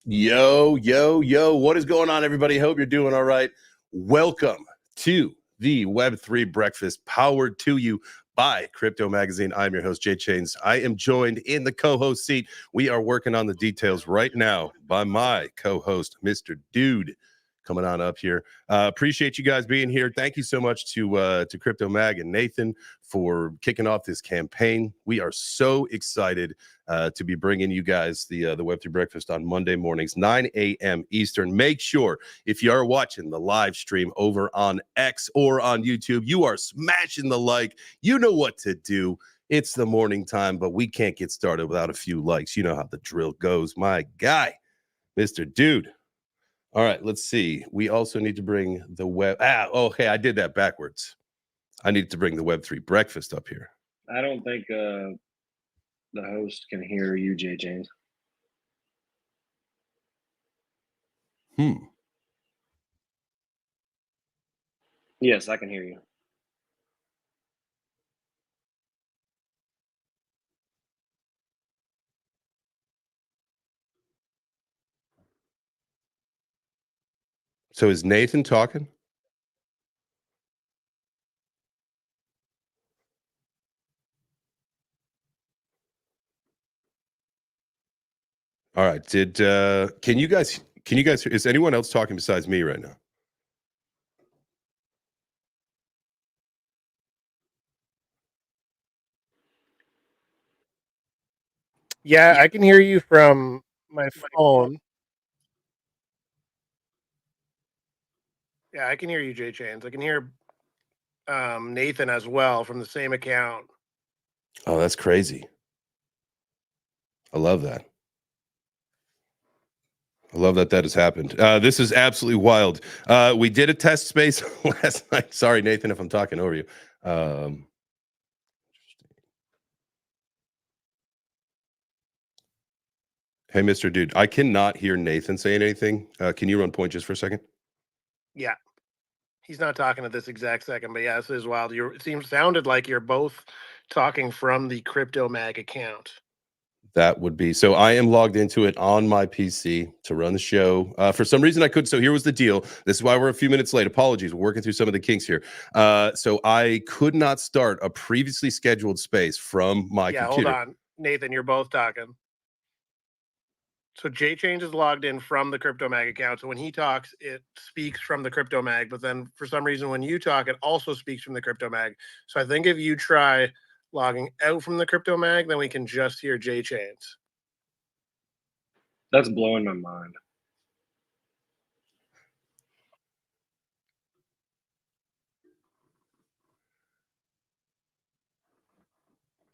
Yo, yo, yo, what is going on, everybody? Hope you're doing all right. Welcome to the Web3 Breakfast, powered to you by Crypto Magazine. I'm your host, Jay Chains. I am joined in the co-host seat. We are working on the details right now by my co-host, Mr. Dude, coming on up here. Appreciate you guys being here. Thank you so much to Crypto Mag and Nathan for kicking off this campaign. We are so excited to be bringing you guys the Web3 Breakfast on Monday mornings, 9 a.m. Eastern. Make sure if you are watching the live stream over on X or on YouTube, you are smashing the like. You know what to do. It's the morning time, but we can't get started without a few likes. You know how the drill goes. My guy, Mr. Dude. All right, let's see. We also need to bring the web. Okay, I did that backwards. I need to bring the Web3 Breakfast up here. I don't think the host can hear you, Jay James. Yes, I can hear you. So is Nathan talking? All right. Can you guys is anyone else talking besides me right now? Yeah, I can hear you from my phone. Yeah, I can hear you, Jay Chains. I can hear Nathan as well from the same account. Oh, that's crazy. I love that. I love that has happened. This is absolutely wild. We did a test space last night. Sorry, Nathan, if I'm talking over you. Hey, Mr. Dude, I cannot hear Nathan saying anything. Can you run point just for a second? Yeah. He's not talking at this exact second, but yeah, this is wild. Sounded like you're both talking from the Crypto Mag account. That would be so. I am logged into it on my PC to run the show. For some reason, I could. So here was the deal. This is why we're a few minutes late. Apologies. We're working through some of the kinks here. So I could not start a previously scheduled space from my computer. Hold on, Nathan. You're both talking. So Jay Change is logged in from the Crypto Mag account. So when he talks, it speaks from the Crypto Mag. But then for some reason, when you talk, it also speaks from the Crypto Mag. So I think if you try logging out from the Crypto Mag, then we can just hear Jay Chains. That's blowing my mind.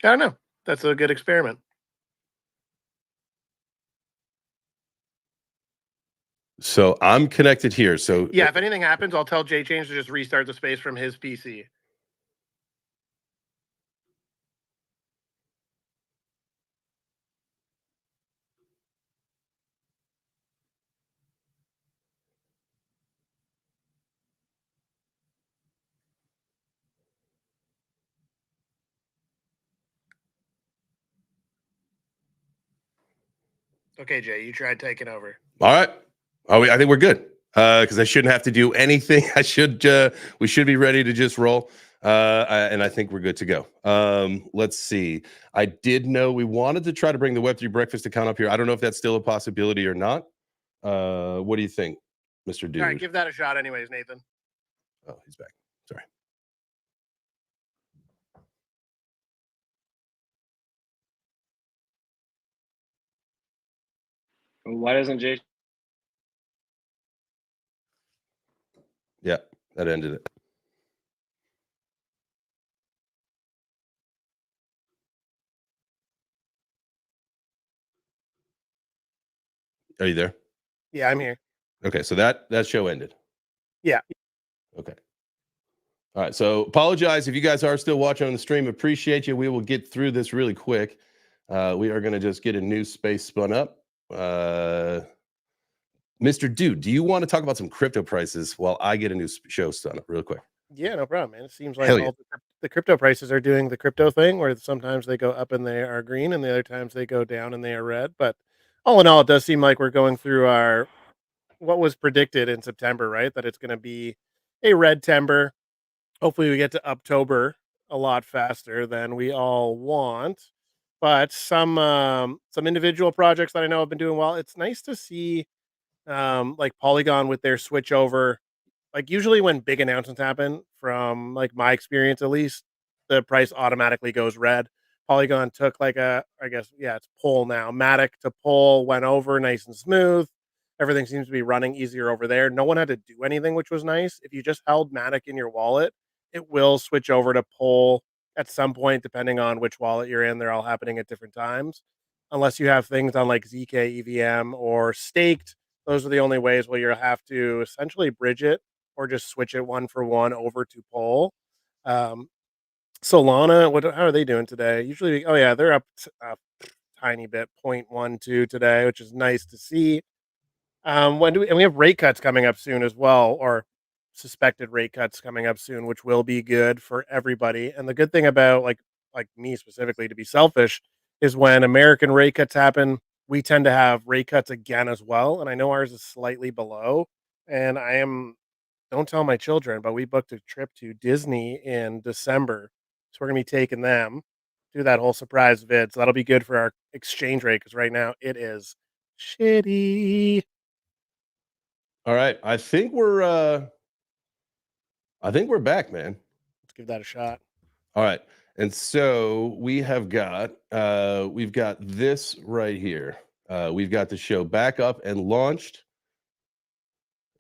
I don't know. That's a good experiment. So I'm connected here. So yeah, if anything happens, I'll tell Jay Change to just restart the space from his PC. Okay, Jay, you tried taking over. All right. I think we're good because I shouldn't have to do anything. We should be ready to just roll. And I think we're good to go. Let's see. I did know we wanted to try to bring the Web3 Breakfast account up here. I don't know if that's still a possibility or not. What do you think, Mr. Dude? All right, give that a shot anyways, Nathan. Oh, he's back. Sorry. Why doesn't Jay? Yeah, that ended it. Are you there? Yeah, I'm here. Okay, so that show ended. Yeah. Okay. All right. So apologize if you guys are still watching on the stream. Appreciate you. We will get through this really quick. We are going to just get a new space spun up. Mr. Dude, do you want to talk about some crypto prices while I get a new show spun up real quick? Yeah, no problem, man. It seems like all the crypto prices are doing the crypto thing where sometimes they go up and they are green and the other times they go down and they are red. But all in all, it does seem like we're going through what was predicted in September, right? That it's going to be a red timber. Hopefully, we get to October a lot faster than we all want. But some individual projects that I know have been doing well. It's nice to see like Polygon with their switch over. Like usually when big announcements happen, from like my experience at least, the price automatically goes red. Polygon took like I guess, yeah, it's pull now. Matic to pull went over nice and smooth. Everything seems to be running easier over there. No one had to do anything, which was nice. If you just held Matic in your wallet, it will switch over to pull at some point, depending on which wallet you're in. They're all happening at different times. Unless you have things on like ZK EVM or staked, those are the only ways where you'll have to essentially bridge it or just switch it one for one over to Pole. Um, Solana, how are they doing today? Usually, oh yeah, they're up a tiny bit, 0.12 today, which is nice to see. And we have rate cuts coming up soon as well, or suspected rate cuts coming up soon, which will be good for everybody. And the good thing about like me specifically, to be selfish, is when American rate cuts happen, we tend to have rate cuts again as well. And I know ours is slightly below. And don't tell my children, but we booked a trip to Disney in December. So we're gonna be taking them, do that whole surprise vid. So that'll be good for our exchange rate because right now it is shitty. All right. I think we're back, man. Let's give that a shot. All right. And so we've got this right here. We've got the show back up and launched.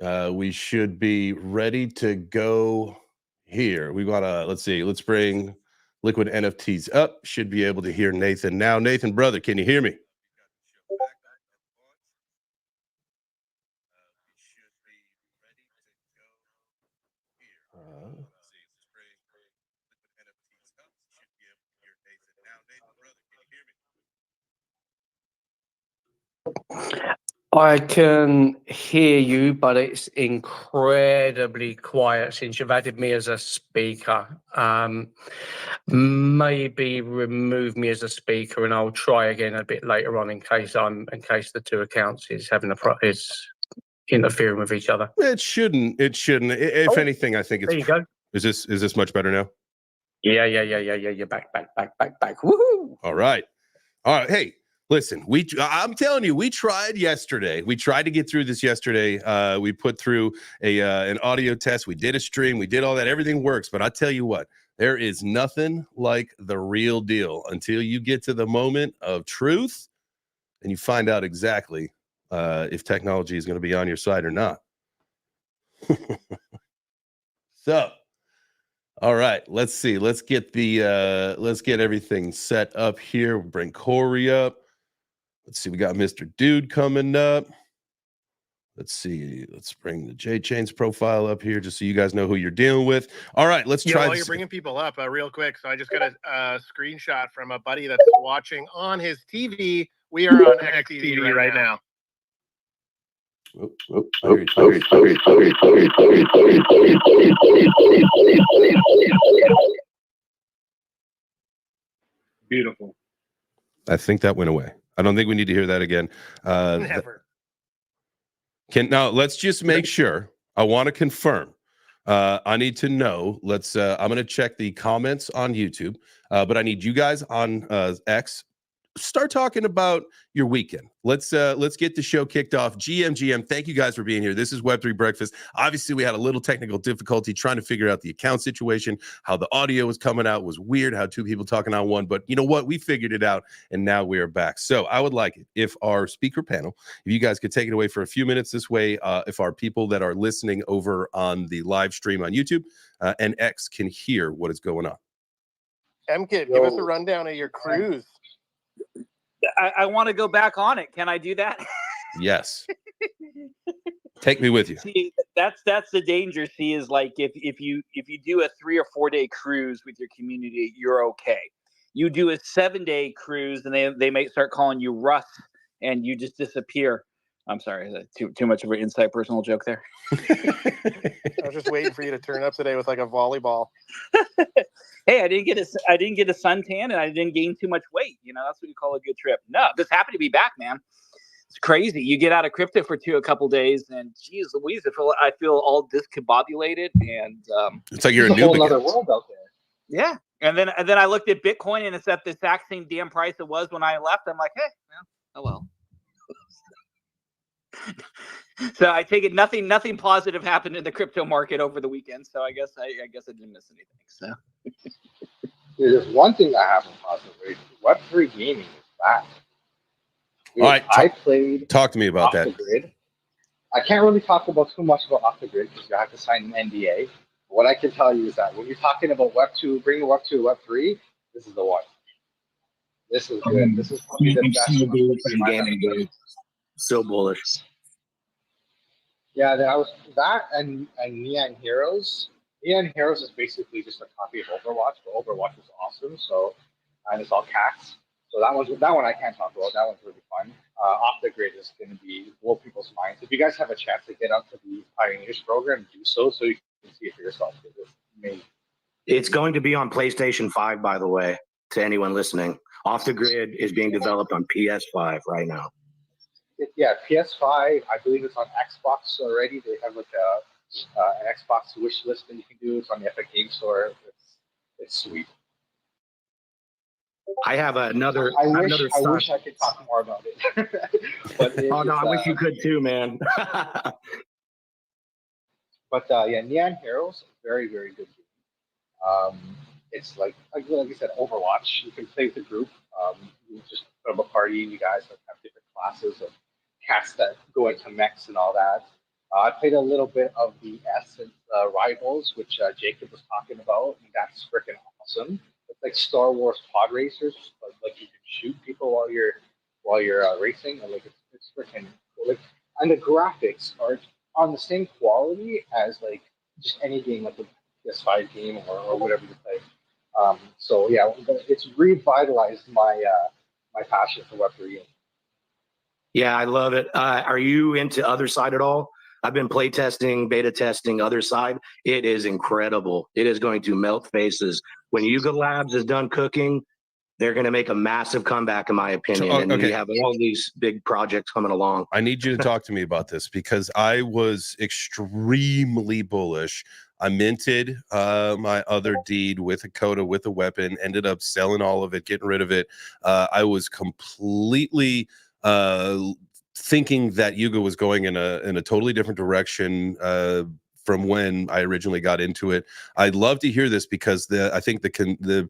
We should be ready to go here. We got let's bring Liquid NFTs up. Should be able to hear Nathan now. Nathan, brother, can you hear me? I can hear you, but it's incredibly quiet since you've added me as a speaker. Maybe remove me as a speaker, and I'll try again a bit later on in case the two accounts is is interfering with each other. It shouldn't. If anything, I think it's. There you go. Is this much better now? Yeah. You're back. Woohoo! All right. Hey, listen, I'm telling you, we tried yesterday. We tried to get through this yesterday. We put through an audio test. We did a stream. We did all that. Everything works. But I tell you what, there is nothing like the real deal until you get to the moment of truth and you find out exactly if technology is going to be on your side or not. So, all right, let's see. Let's get everything set up here. We'll bring Corey up. Let's see. We got Mr. Dude coming up. Let's see. Let's bring the J Chains profile up here just so you guys know who you're dealing with. All right, let's try. While you're bringing people up, real quick. So I just got a screenshot from a buddy that's watching on his TV. We are on XTV right now. Beautiful. I think that went away. I don't think we need to hear that again. Never. Now let's just make sure. I want to confirm. I need to know. I'm going to check the comments on YouTube, but I need you guys on X. Start talking about your weekend. Let's get the show kicked off. GM, thank you guys for being here. This is Web3 Breakfast. Obviously, we had a little technical difficulty trying to figure out the account situation. How the audio was coming out was weird. How two people talking on one, but you know what? We figured it out, and now we are back. So I would like it if our speaker panel, if you guys could take it away for a few minutes this way, if our people that are listening over on the live stream on YouTube and X can hear what is going on. MKit, give us a rundown of your cruise. I want to go back on it. Can I do that? Yes. Take me with you. See, that's the danger. See, is like if you do a 3 or 4 day cruise with your community, you're okay. You do a 7-day cruise, and they might start calling you Russ, and you just disappear. I'm sorry, is that too much of an inside personal joke there? I was just waiting for you to turn up today with like a volleyball. Hey, I didn't get a suntan, and I didn't gain too much weight. You know, that's what you call a good trip. No, just happy to be back, man. It's crazy. You get out of crypto for a couple days, and geez Louise, I feel all discombobulated, and It's like you're a There's a noob whole other again. world out there. yeah. And then I looked at Bitcoin, and it's at the exact same damn price it was when I left. I'm like, hey, oh well. So I take it nothing positive happened in the crypto market over the weekend. So I guess I didn't miss anything. So There's one thing that happened positively. Web3 gaming is back. All right, I played Talk to me about off that. the grid. I can't really talk about too much about off the grid because you have to sign an NDA. But what I can tell you is that when you're talking about Web2, bringing Web2 to Web3, this is the one. This is good. This is probably the best Web3 gaming, dude. So bullish. Yeah, that was that and Neon Heroes. Neon Heroes is basically just a copy of Overwatch, but Overwatch is awesome. So, and it's all cats. So that one I can't talk about. That one's really fun. Off the grid is going to be blow people's minds. If you guys have a chance to get up to the Pioneers program, do so you can see it for yourself. It's amazing. It's going to be on PlayStation 5, by the way, to anyone listening. Off the Grid is being developed on PS5 right now. Yeah, PS5. I believe it's on Xbox already. They have like an Xbox wish list that you can do. It's on the Epic Game Store. It's sweet. I have another. I wish I could talk more about it. But I wish you could too, man. But yeah, Neon Heroes, very very good game. It's like I said, Overwatch. You can play with the group. You just put up a party, and you guys have different classes of cats that go into mechs and all that. I played a little bit of the Essence Rivals, which Jacob was talking about, and that's freaking awesome. It's like Star Wars pod racers, but like you can shoot people while you're racing, and like it's freaking cool. Like, and the graphics are on the same quality as like just any game, like a PS5 game or whatever you play. So yeah, it's revitalized my my passion for Web3. Yeah, I love it. Are you into Other Side at all? I've been play testing, beta testing Other Side. It is incredible. It is going to melt faces. When Yuga Labs is done cooking, they're going to make a massive comeback, in my opinion. So, And okay. we have all these big projects coming along. I need you to talk to me about this because I was extremely bullish. I minted my other deed with a coda, with a weapon, ended up selling all of it, getting rid of it. I was completely thinking that Yuga was going in a totally different direction from when I originally got into it. I'd love to hear this because I think the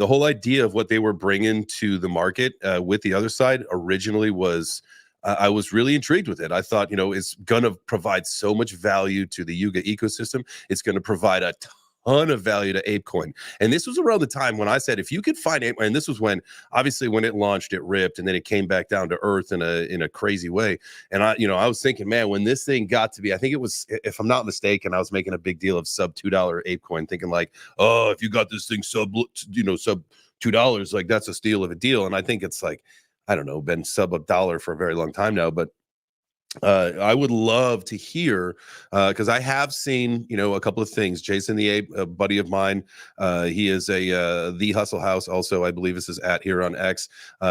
whole idea of what they were bringing to the market with the Other Side originally was I was really intrigued with it. I thought, it's going to provide so much value to the Yuga ecosystem. It's going to provide a ton of value to ApeCoin. And this was around the time when I said, if you could find ApeCoin, and this was when, obviously, when it launched, it ripped, and then it came back down to earth in a crazy way. And I was thinking, man, when this thing got to be, I think it was, if I'm not mistaken, I was making a big deal of sub $2 ApeCoin, thinking like, oh, if you got this thing sub $2, like that's a steal of a deal. And I think it's like, I don't know, been sub $1 for a very long time now, but I would love to hear because I have seen a couple of things. Jason the Ape, a buddy of mine, he is the Hustle House, also I believe this is at here on X.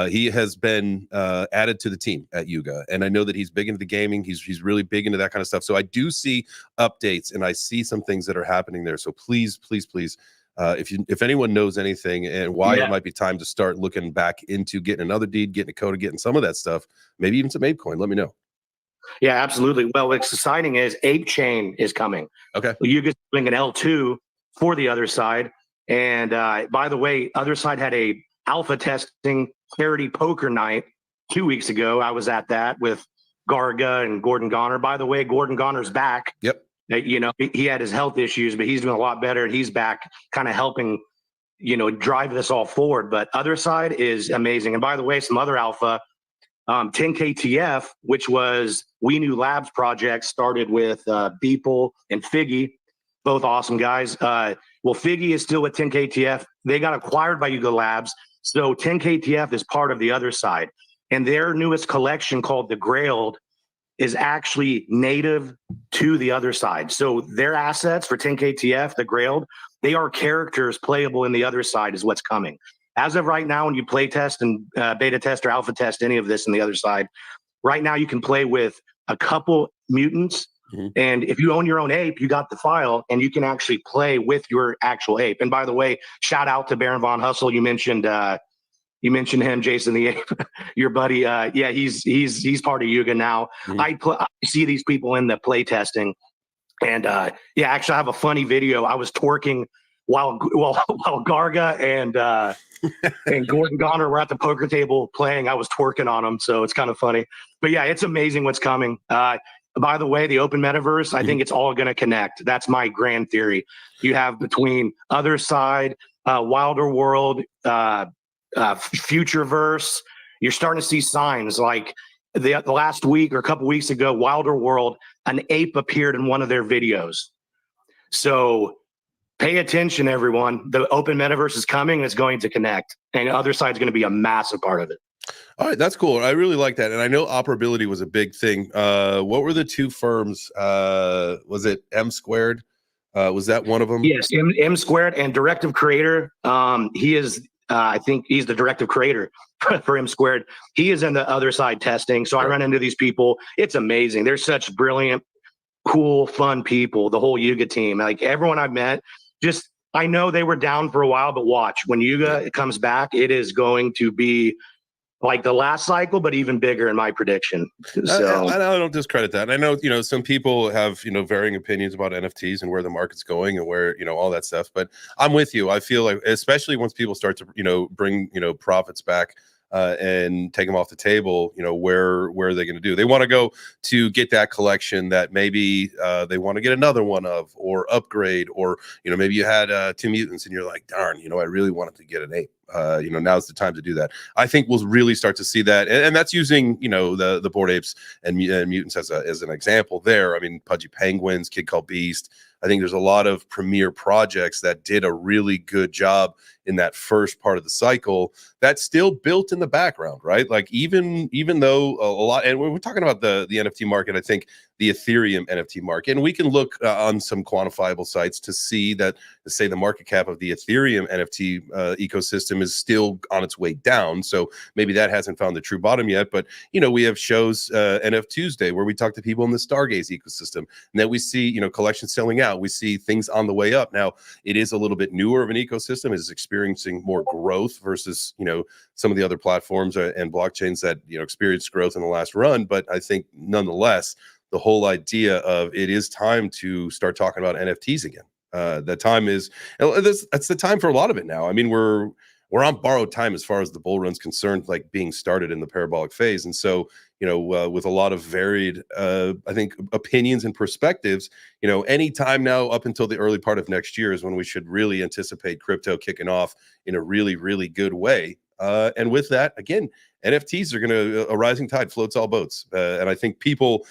He has been added to the team at Yuga, and I know that he's big into the gaming. He's really big into that kind of stuff. So I do see updates and I see some things that are happening there. So please, if anyone knows anything and why it might be time to start looking back into getting another deed, getting a coda, getting some of that stuff, maybe even some ApeCoin, let me know. Yeah, absolutely. Well, what's exciting is Ape Chain is coming. Okay. Yuga's doing an L2 for the Other Side. And by the way, Other Side had a alpha testing charity poker night 2 weeks ago. I was at that with Garga and Gordon Goner. By the way, Gordon Goner's back. Yep. He had his health issues, but he's doing a lot better. And he's back kind of helping, drive this all forward. But Other Side is amazing. And by the way, some other alpha, 10KTF, which was We New Labs project, started with Beeple and Figgy, both awesome guys. Well, Figgy is still with 10KTF. They got acquired by Yuga Labs. So 10KTF is part of the Other Side. And their newest collection called The Grailed is actually native to the Other Side. So their assets for 10KTF, The Grailed, they are characters playable in the Other Side is what's coming. As of right now, when you play test and beta test or alpha test any of this in the Other Side, Right now, you can play with a couple mutants. And if you own your own ape, you got the file and you can actually play with your actual ape. And by the way, shout out to Baron Von Hustle. You mentioned him, Jason the Ape, your buddy. Yeah, he's part of Yuga now. I see these people in the play testing, and yeah, actually, I have a funny video. I was twerking while Garga and Gordon Goner were at the poker table playing. I was twerking on them, so it's kind of funny. But yeah, it's amazing what's coming. By the way, the open metaverse, I think it's all going to connect. That's my grand theory. You have between Other Side, Wilder World, Futureverse. You're starting to see signs like the last week or a couple weeks ago, Wilder World, an ape appeared in one of their videos. So pay attention, everyone. The open metaverse is coming. It's going to connect, and the Other Side is going to be a massive part of it. All right, that's cool. I really like that, and I know operability was a big thing. What were the two firms? Was it M Squared? Was that one of them? Yes, M Squared and Directive Creator. He is. I think he's the directive creator for M Squared. He is in the Other Side testing. So I run into these people. It's amazing. They're such brilliant, cool, fun people. The whole Yuga team, like everyone I've met, just I know they were down for a while, but watch when Yuga comes back, it is going to be like the last cycle, but even bigger in my prediction. So I don't discredit that. And I know, some people have, varying opinions about NFTs and where the market's going and where, all that stuff. But I'm with you. I feel like, especially once people start to, bring, profits back and take them off the table, where are they going to do? They want to go to get that collection that maybe they want to get another one of or upgrade, or, maybe you had 2 mutants and you're like, darn, I really wanted to get an ape. Now's the time to do that. I think we'll really start to see that, and that's using the Bored Apes and mutants as an example there. I mean, Pudgy Penguins, Kid Called Beast. I think there's a lot of premier projects that did a really good job in that first part of the cycle that's still built in the background, right? Like even though a lot, and we're talking about the NFT market, I think the Ethereum NFT market, and we can look on some quantifiable sites to see that, say, the market cap of the Ethereum NFT ecosystem is still on its way down. So maybe that hasn't found the true bottom yet. But we have shows NF Tuesday where we talk to people in the Stargaze ecosystem, and then we see collections selling out. We see things on the way up. Now it is a little bit newer of an ecosystem. It is experiencing more growth versus some of the other platforms and blockchains that experienced growth in the last run. But I think nonetheless, the whole idea of it is time to start talking about NFTs again. That time is, that's the time for a lot of it now. I mean, we're on borrowed time as far as the bull run's concerned, like being started in the parabolic phase. And so, with a lot of varied, I think, opinions and perspectives, any time now up until the early part of next year is when we should really anticipate crypto kicking off in a really, really good way. And with that, again, NFTs are going to, a rising tide floats all boats. And I think people,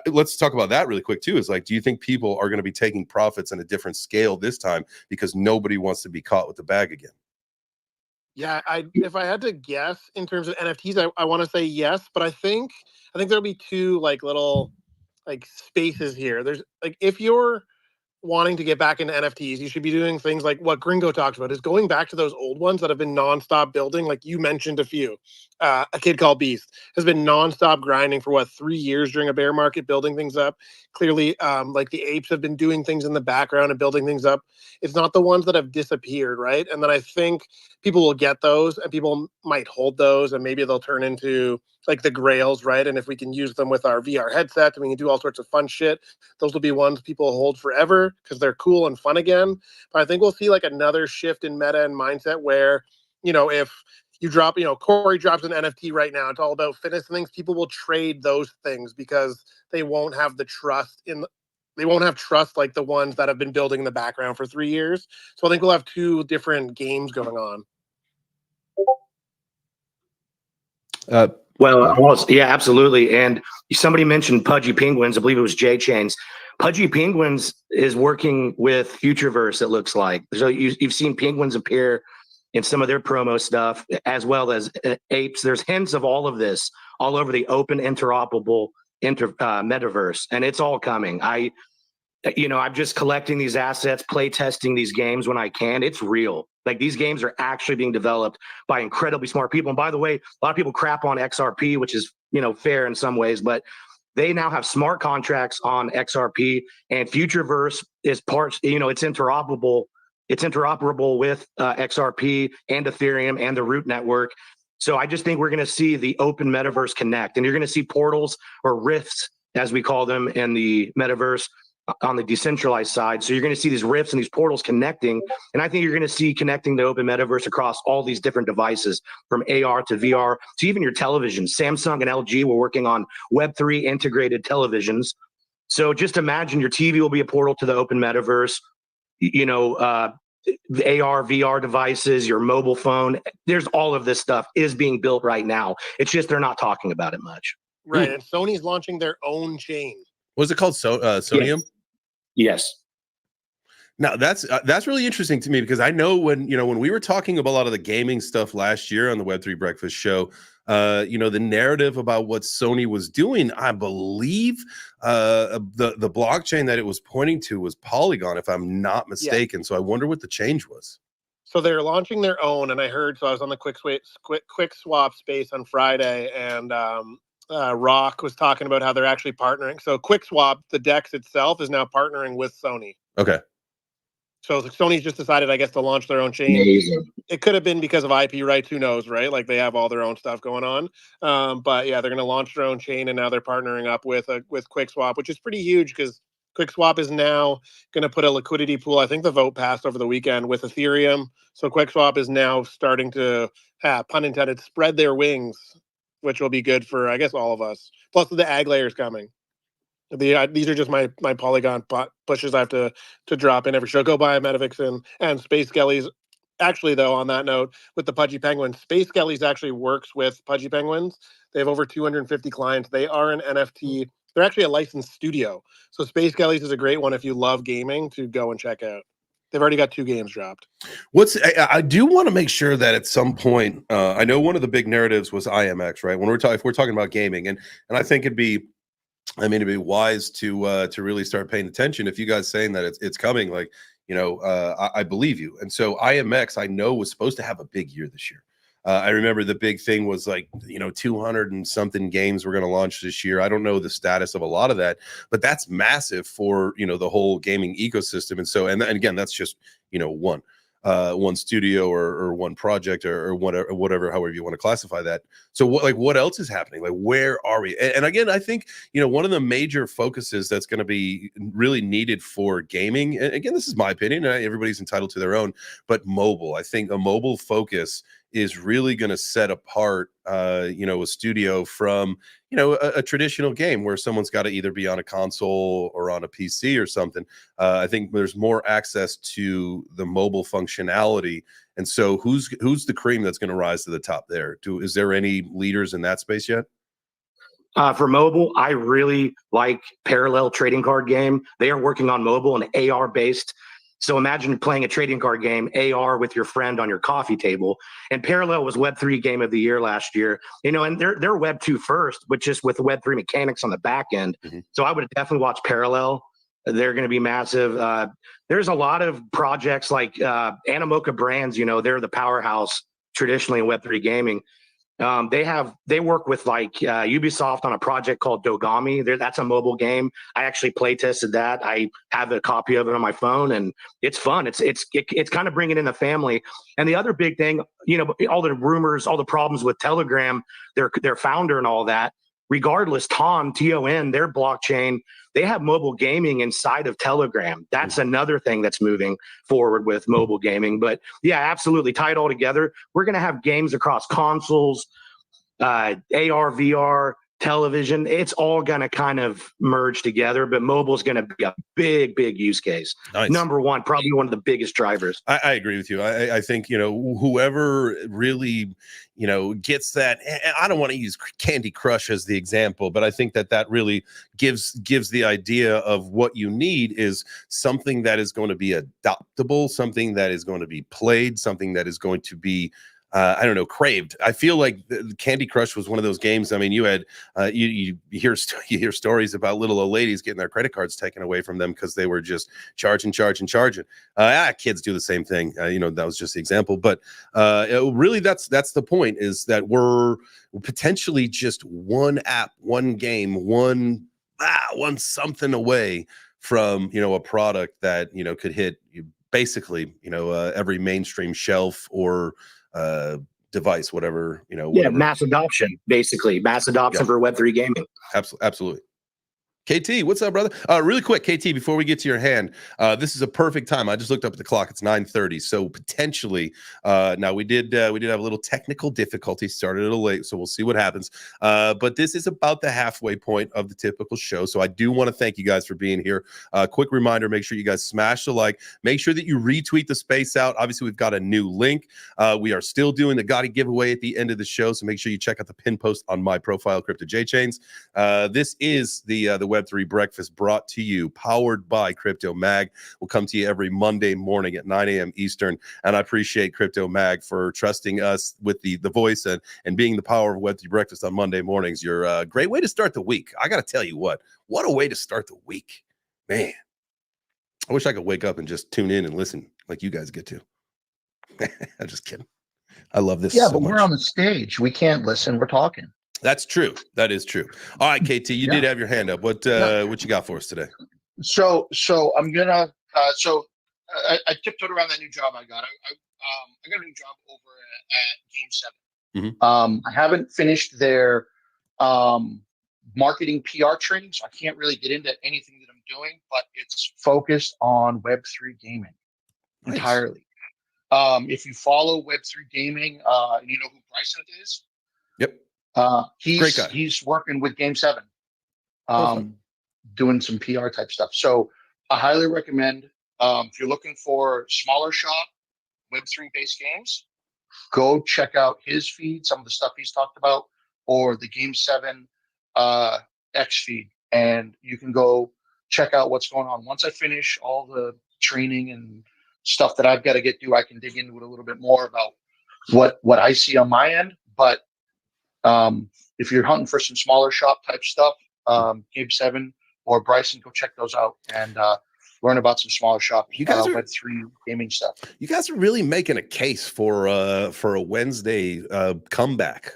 let's talk about that really quick too, is like, do you think people are going to be taking profits on a different scale this time because nobody wants to be caught with the bag again? Yeah, if I had to guess in terms of NFTs, I want to say yes, but I think there'll be two little spaces here. There's if you're wanting to get back into NFTs, you should be doing things like what Gringo talked about, is going back to those old ones that have been nonstop building. Like you mentioned a few. A Kid Called Beast has been nonstop grinding for 3 years during a bear market, building things up. Clearly, the apes have been doing things in the background and building things up. It's not the ones that have disappeared, right? And then I think people will get those and people might hold those, and maybe they'll turn into the grails, right? And if we can use them with our VR headsets and we can do all sorts of fun shit, those will be ones people hold forever because they're cool and fun again. But I think we'll see another shift in meta and mindset where, if you drop, Corey drops an NFT right now, it's all about fitness and things. People will trade those things because they won't have the trust they won't have trust like the ones that have been building in the background for 3 years. So I think we'll have two different games going on. Well, yeah, absolutely. And somebody mentioned Pudgy Penguins. I believe it was J Chains. Pudgy Penguins is working with Futureverse, it looks like. So you've seen penguins appear in some of their promo stuff, as well as apes. There's hints of all of this all over the open interoperable metaverse, and it's all coming. I'm just collecting these assets, play testing these games when I can. It's real. These games are actually being developed by incredibly smart people. And by the way, a lot of people crap on XRP, which is fair in some ways, but they now have smart contracts on XRP, and Futureverse is parts, it's interoperable. It's interoperable with XRP and Ethereum and the Root network. So I just think we're going to see the open metaverse connect, and you're going to see portals or rifts, as we call them in the metaverse, on the decentralized side. So you're going to see these rifts and these portals connecting. And I think you're going to see connecting the open metaverse across all these different devices, from AR to VR to even your television. Samsung and LG were working on Web3 integrated televisions. So just imagine your TV will be a portal to the open metaverse, the AR, VR devices, your mobile phone. There's all of this stuff is being built right now. It's just they're not talking about it much. Right. And Sony's launching their own chain. What is it called? Sonium? Yes. Now that's really interesting to me, because I know when we were talking about a lot of the gaming stuff last year on the Web3 Breakfast Show, the narrative about what Sony was doing, I believe the blockchain that it was pointing to was Polygon, if I'm not mistaken. Yeah. So I wonder what the change was. So they're launching their own, and I was on the quick swap space on Friday, and Rock was talking about how they're actually partnering. So QuickSwap, the DEX itself, is now partnering with Sony. Okay. So Sony's just decided, I guess, to launch their own chain. Amazing. It could have been because of IP rights. Who knows, right? Like, they have all their own stuff going on. But yeah, they're going to launch their own chain, and now they're partnering up with QuickSwap, which is pretty huge, because QuickSwap is now going to put a liquidity pool. I think the vote passed over the weekend with Ethereum. So QuickSwap is now starting to, pun intended, spread their wings, which will be good for, I guess, all of us. Plus, the ag layer is coming. These are just my Polygon pushes I have to drop in every show. Go buy a Metavix and Space Skellies. Actually, though, on that note, with the Pudgy Penguins, Space Skellies actually works with Pudgy Penguins. They have over 250 clients. They are an NFT. They're actually a licensed studio. So Space Skellies is a great one if you love gaming to go and check out. They've already got 2 games dropped. I do want to make sure that at some point, I know one of the big narratives was IMX, right? When if we're talking about gaming, and I think it'd be wise to really start paying attention. If you guys saying that it's coming, like, I believe you. And so IMX, I know, was supposed to have a big year this year. I remember the big thing was 200 and something games were going to launch this year. I don't know the status of a lot of that, but that's massive for, the whole gaming ecosystem. And so, and again, that's just, one studio or one project or whatever, however you want to classify that. So what else is happening? Like, where are we? And again, I think, one of the major focuses that's going to be really needed for gaming, and again, this is my opinion, everybody's entitled to their own, but mobile. I think a mobile focus is really going to set apart, a studio from, a traditional game where someone's got to either be on a console or on a PC or something. I think there's more access to the mobile functionality. And so who's the cream that's going to rise to the top there? Is there any leaders in that space yet? For mobile, I really like Parallel Trading Card Game. They are working on mobile and AR based. So imagine playing a trading card game, AR, with your friend on your coffee table. And Parallel was Web3 Game of the Year last year. And they're Web2 first, but just with Web3 mechanics on the back end. Mm-hmm. So I would definitely watch Parallel. They're going to be massive. There's a lot of projects like Animoca Brands. They're the powerhouse traditionally in Web3 gaming. They work with Ubisoft on a project called Dogami. That's a mobile game. I actually play tested that. I have a copy of it on my phone, and it's fun. It's kind of bringing in the family. And the other big thing, all the rumors, all the problems with Telegram, their founder and all that. Regardless, TON, their blockchain, they have mobile gaming inside of Telegram. That's another thing that's moving forward with mobile gaming. But yeah, absolutely, tie it all together. We're going to have games across consoles, AR, VR, television. It's all going to kind of merge together, but mobile is going to be a big use case. Nice. Number one, probably one of the biggest drivers. I agree with you. I think, whoever really, gets that, I don't want to use Candy Crush as the example, but I think that really gives the idea of what you need is something that is going to be adoptable, something that is going to be played, something that is going to be I don't know, craved. I feel like Candy Crush was one of those games. I mean, you had you hear stories about little old ladies getting their credit cards taken away from them because they were just charging. Kids do the same thing. That was just the example, but really, that's the point, is that we're potentially just one app, one game, one something away from a product that could hit basically every mainstream shelf or device, whatever. Mass adoption, basically mass adoption for Web3 gaming. Absolutely. KT, what's up, brother? Really quick, KT, before we get to your hand, this is a perfect time. I just looked up at the clock. It's 9:30. So potentially, now we did have a little technical difficulty, started a little late, so we'll see what happens. But this is about the halfway point of the typical show. So I do want to thank you guys for being here. Quick reminder, make sure you guys smash the like. Make sure that you retweet the space out. Obviously, we've got a new link. We are still doing the Gotti giveaway at the end of the show, so make sure you check out the pin post on my profile, Crypto J Chains. This is the Web3 Breakfast, brought to you, powered by Crypto Mag. We'll come to you every Monday morning at 9 a.m. Eastern. And I appreciate Crypto Mag for trusting us with the voice and being the power of Web3 Breakfast on Monday mornings. You're a great way to start the week. I got to tell you what a way to start the week. Man, I wish I could wake up and just tune in and listen like you guys get to. I'm just kidding. I love this so but much. We're on the stage. We can't listen. We're talking. That's true. That is true. All right, KT, you did have your hand up. What you got for us today? So I'm gonna. I tiptoed around that new job I got. I got a new job over at Game 7. I haven't finished their marketing PR training, so I can't really get into anything that I'm doing. But it's focused on Web3 gaming entirely. If you follow Web3 gaming, you know who Bryson is. Yep. He's working with Game 7, doing some PR type stuff. So I highly recommend, if you're looking for smaller shop Web3 based games, go check out his feed, some of the stuff he's talked about, or the Game 7 X feed, and you can go check out what's going on. Once I finish all the training and stuff that I've got to get through, I can dig into it a little bit more about what I see on my end. But if you're hunting for some smaller shop type stuff, Game 7 or Bryson, go check those out and learn about some smaller shop Web3 gaming stuff. You guys are really making a case for a Wednesday comeback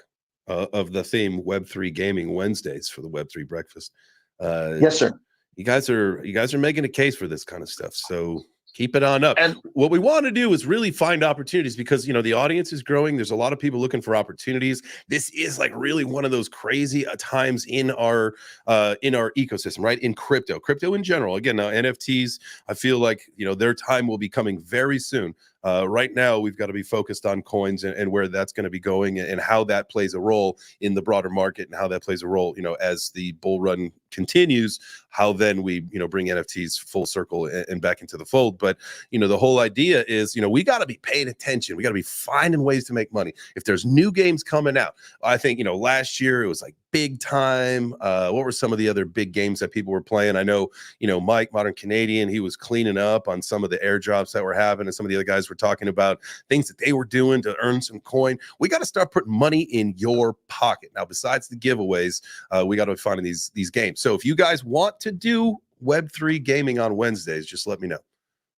of the theme Web3 Gaming Wednesdays for the Web3 Breakfast. Yes, sir. You guys are making a case for this kind of stuff. So keep it on up. And what we want to do is really find opportunities, because, the audience is growing. There's a lot of people looking for opportunities. This is like really one of those crazy times in our ecosystem, right? In crypto in general. Again, now NFTs, I feel like, their time will be coming very soon. Right now, we've got to be focused on coins and where that's going to be going, and how that plays a role in the broader market, and how that plays a role, as the bull run continues, how then we, bring NFTs full circle and back into the fold. But, the whole idea is, we got to be paying attention. We got to be finding ways to make money. If there's new games coming out, I think, last year it was like big time. What were some of the other big games that people were playing? I know, Mike, Modern Canadian, he was cleaning up on some of the airdrops that we're having, and some of the other guys were talking about things that they were doing to earn some coin. We got to start putting money in your pocket. Now, besides the giveaways, we got to be finding these games. So if you guys want to do Web3 gaming on Wednesdays, just let me know.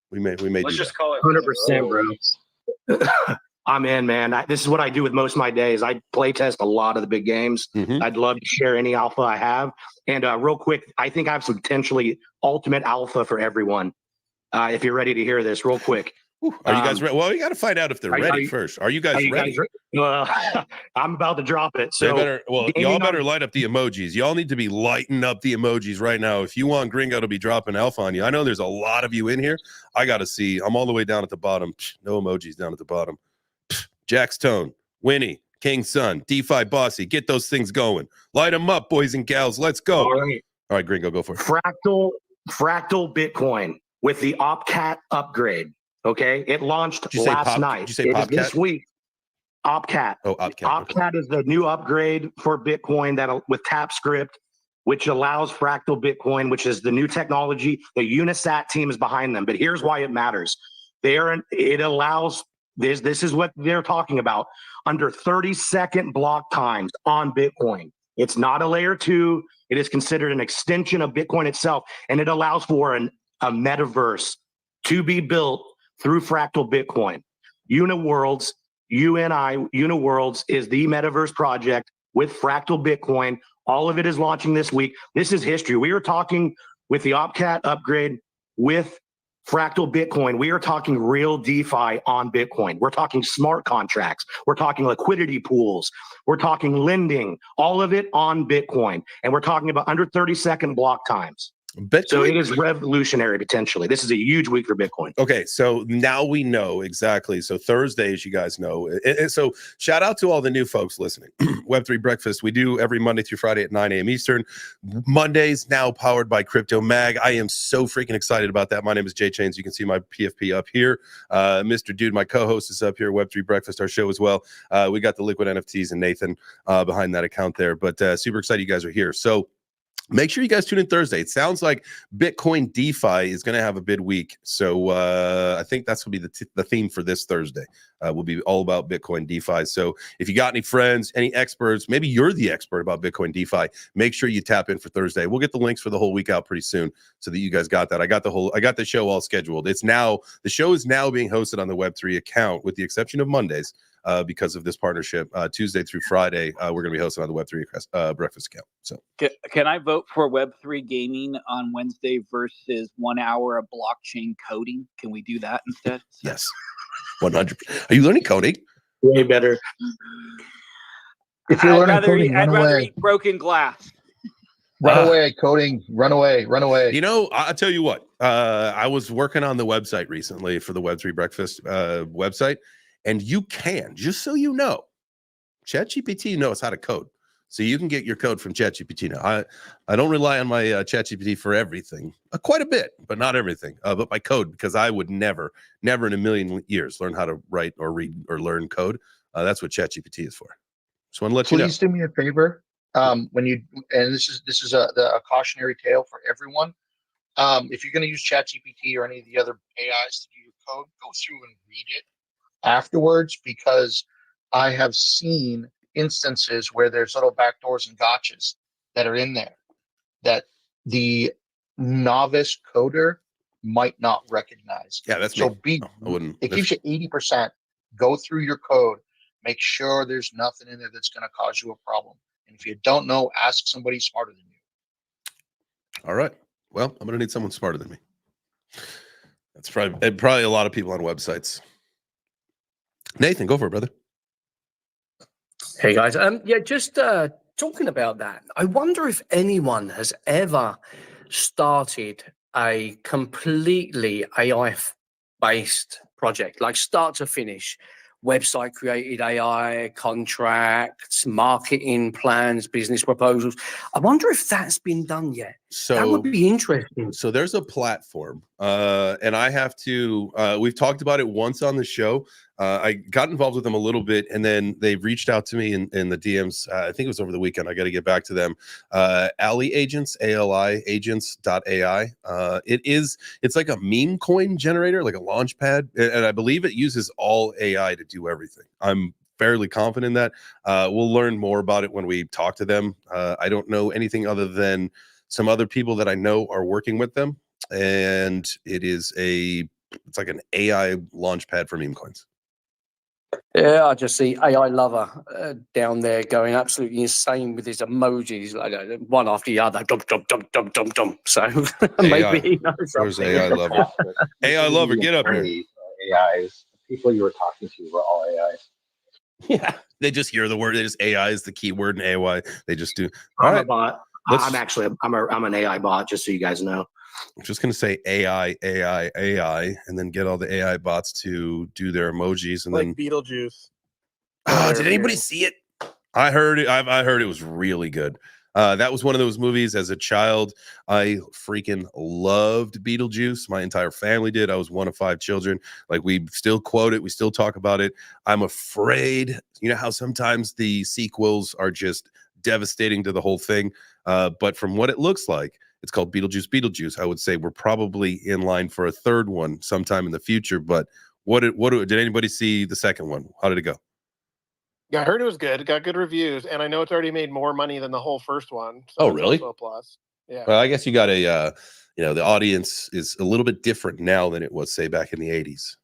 We may Let's just call it 100%, bro. I'm in, man. This is what I do with most of my days. I play test a lot of the big games. I'd love to share any alpha I have. And real quick, I think I have some potentially ultimate alpha for everyone. If you're ready to hear this, real quick. Are you guys ready? Well, you got to find out if they're ready first. Are you guys ready? I'm about to drop it. So y'all better light up the emojis. Y'all need to be lighting up the emojis right now. If you want Gringo to be dropping alpha on you, I know there's a lot of you in here. I got to see. I'm all the way down at the bottom. No emojis down at the bottom. Jack's Tone, Winnie, King Sun, DeFi Bossy, get those things going. Light them up, boys and gals. Let's go. All right, Gringo, go for it. Fractal Bitcoin with the OpCat upgrade. Okay, it launched last night. Did you say PopCat? This week. OpCat. Oh, OpCat. OpCat is the new upgrade for Bitcoin that with TapScript, which allows Fractal Bitcoin, which is the new technology. The Unisat team is behind them. But here's why it matters. It allows This is what they're talking about. Under 30-second block times on Bitcoin. It's not a layer 2. It is considered an extension of Bitcoin itself, and it allows for a metaverse to be built through Fractal Bitcoin. Uniworlds, Uniworlds is the metaverse project with Fractal Bitcoin. All of it is launching this week. This is history. We are talking with the OpCat upgrade with Fractal Bitcoin. We are talking real DeFi on Bitcoin. We're talking smart contracts. We're talking liquidity pools. We're talking lending, all of it on Bitcoin. And we're talking about under 30-second block times. Bitcoin. So it is revolutionary potentially. This is a huge week for Bitcoin. Okay, so now we know exactly. So Thursday, as you guys know, and so shout out to all the new folks listening. Web3 Breakfast, we do every Monday through Friday at 9 a.m. Eastern. Mondays now powered by Crypto Mag. I am so freaking excited about that. My name is Jay Chains. You can see my PFP up here. Mr. Dude, my co-host, is up here. Web3 Breakfast, our show as well. We got the Liquid NFTs and Nathan behind that account there. But super excited you guys are here. So make sure you guys tune in Thursday. It sounds like Bitcoin DeFi is going to have a big week. So I think that's going to be the theme for this Thursday. Will be all about Bitcoin DeFi. So if you got any friends, any experts, maybe you're the expert about Bitcoin DeFi, make sure you tap in for Thursday. We'll get the links for the whole week out pretty soon so that you guys got that. I got the show all scheduled. The show is now being hosted on the Web3 account with the exception of Mondays. Because of this partnership, Tuesday through Friday, we're going to be hosting on the Web3 Breakfast account. So, can I vote for Web3 gaming on Wednesday versus 1 hour of blockchain coding? Can we do that instead? Yes, 100%. Are you learning coding? Way better. If you're learning coding, I'd run rather away. eat broken glass. Run away, coding. Run away. Run away. You know, I'll tell you what. I was working on the website recently for the Web3 Breakfast website. And you can, just so you know, ChatGPT knows how to code. So you can get your code from ChatGPT now. I don't rely on my ChatGPT for everything. Quite a bit, but not everything. But my code, because I would never in a million years learn how to write or read or learn code. That's what ChatGPT is for. Just want to let you know. Please do me a favor. This is a cautionary tale for everyone. If you're going to use ChatGPT or any of the other AIs to do your code, go through and read it afterwards, because I have seen instances where there's little backdoors and gotchas that are in there that the novice coder might not recognize. Yeah, that's so me. I wouldn't. It gives you 80%. Go through your code, make sure there's nothing in there that's going to cause you a problem. And if you don't know, ask somebody smarter than you. All right. Well, I'm going to need someone smarter than me. That's probably a lot of people on websites. Nathan, go for it, brother. Hey guys, just talking about that. I wonder if anyone has ever started a completely AI-based project, like start to finish, website created AI, contracts, marketing plans, business proposals. I wonder if that's been done yet. So that would be interesting. So there's a platform, and I have to. We've talked about it once on the show. I got involved with them a little bit, and then they reached out to me in the DMs. I think it was over the weekend. I got to get back to them. Ali Agents, ALI Agents.ai. It's like a meme coin generator, like a launch pad, and I believe it uses all AI to do everything. I'm fairly confident in that. We'll learn more about it when we talk to them. I don't know anything other than some other people that I know are working with them, and it's like an AI launch pad for meme coins. Yeah, I just see AI lover down there going absolutely insane with his emojis, like one after the other, dum. So maybe he knows Where's something. AI lover? AI lover, get up here. AIs. The people you were talking to were all AIs. Yeah, they just hear the word. They just AI is the key word in AI. They just do. I'm a bot. I'm an AI bot, just so you guys know. I'm just gonna say AI, and then get all the AI bots to do their emojis, and like then Beetlejuice. did anybody see it? I heard it. I heard it was really good. That was one of those movies as a child. I freaking loved Beetlejuice. My entire family did. I was one of 5 children. Like, we still quote it. We still talk about it. I'm afraid, you know how sometimes the sequels are just devastating to the whole thing. But from what it looks like, it's called Beetlejuice. I would say we're probably in line for a third one sometime in the future, but Did anybody see the second one? How did it go? Yeah, I heard it was good. It got good reviews, and I know it's already made more money than the whole first one. So Oh, that's really? also a plus. Yeah. Well, I guess you got a, the audience is a little bit different now than it was, say, back in the 80s.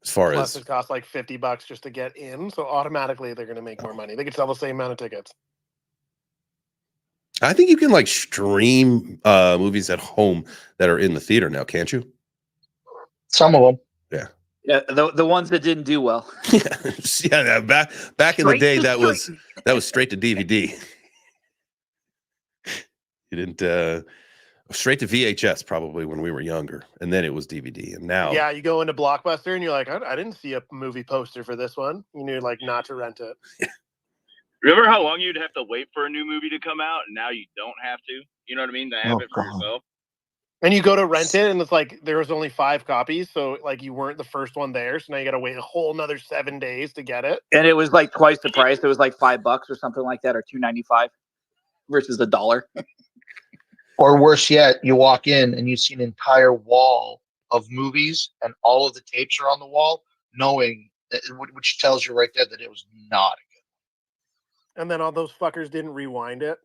As far Plus, as it costs like $50 just to get in, so automatically they're going to make more money. They could sell the same amount of tickets. I think you can like stream movies at home that are in the theater now, can't you? Some of them. Yeah, the ones that didn't do well. Yeah. Back in the Straight day, to that was stream. straight to DVD. You didn't straight to VHS probably when we were younger, and then it was DVD. And now, Yeah, you go into Blockbuster and you're like, I didn't see a movie poster for this one. You knew like not to rent it. Remember how long you'd have to wait for a new movie to come out, and now you don't have to? You know what I mean? To have it for yourself. And you go to rent it, and it's like there was only 5 copies, so like you weren't the first one there, so now you got to wait a whole another 7 days to get it. And it was like twice the price. It was like $5 or something like that, or $2.95 versus $1. Or worse yet, you walk in and you see an entire wall of movies, and all of the tapes are on the wall, knowing that, which tells you right there that it was not a good. And then all those fuckers didn't rewind it.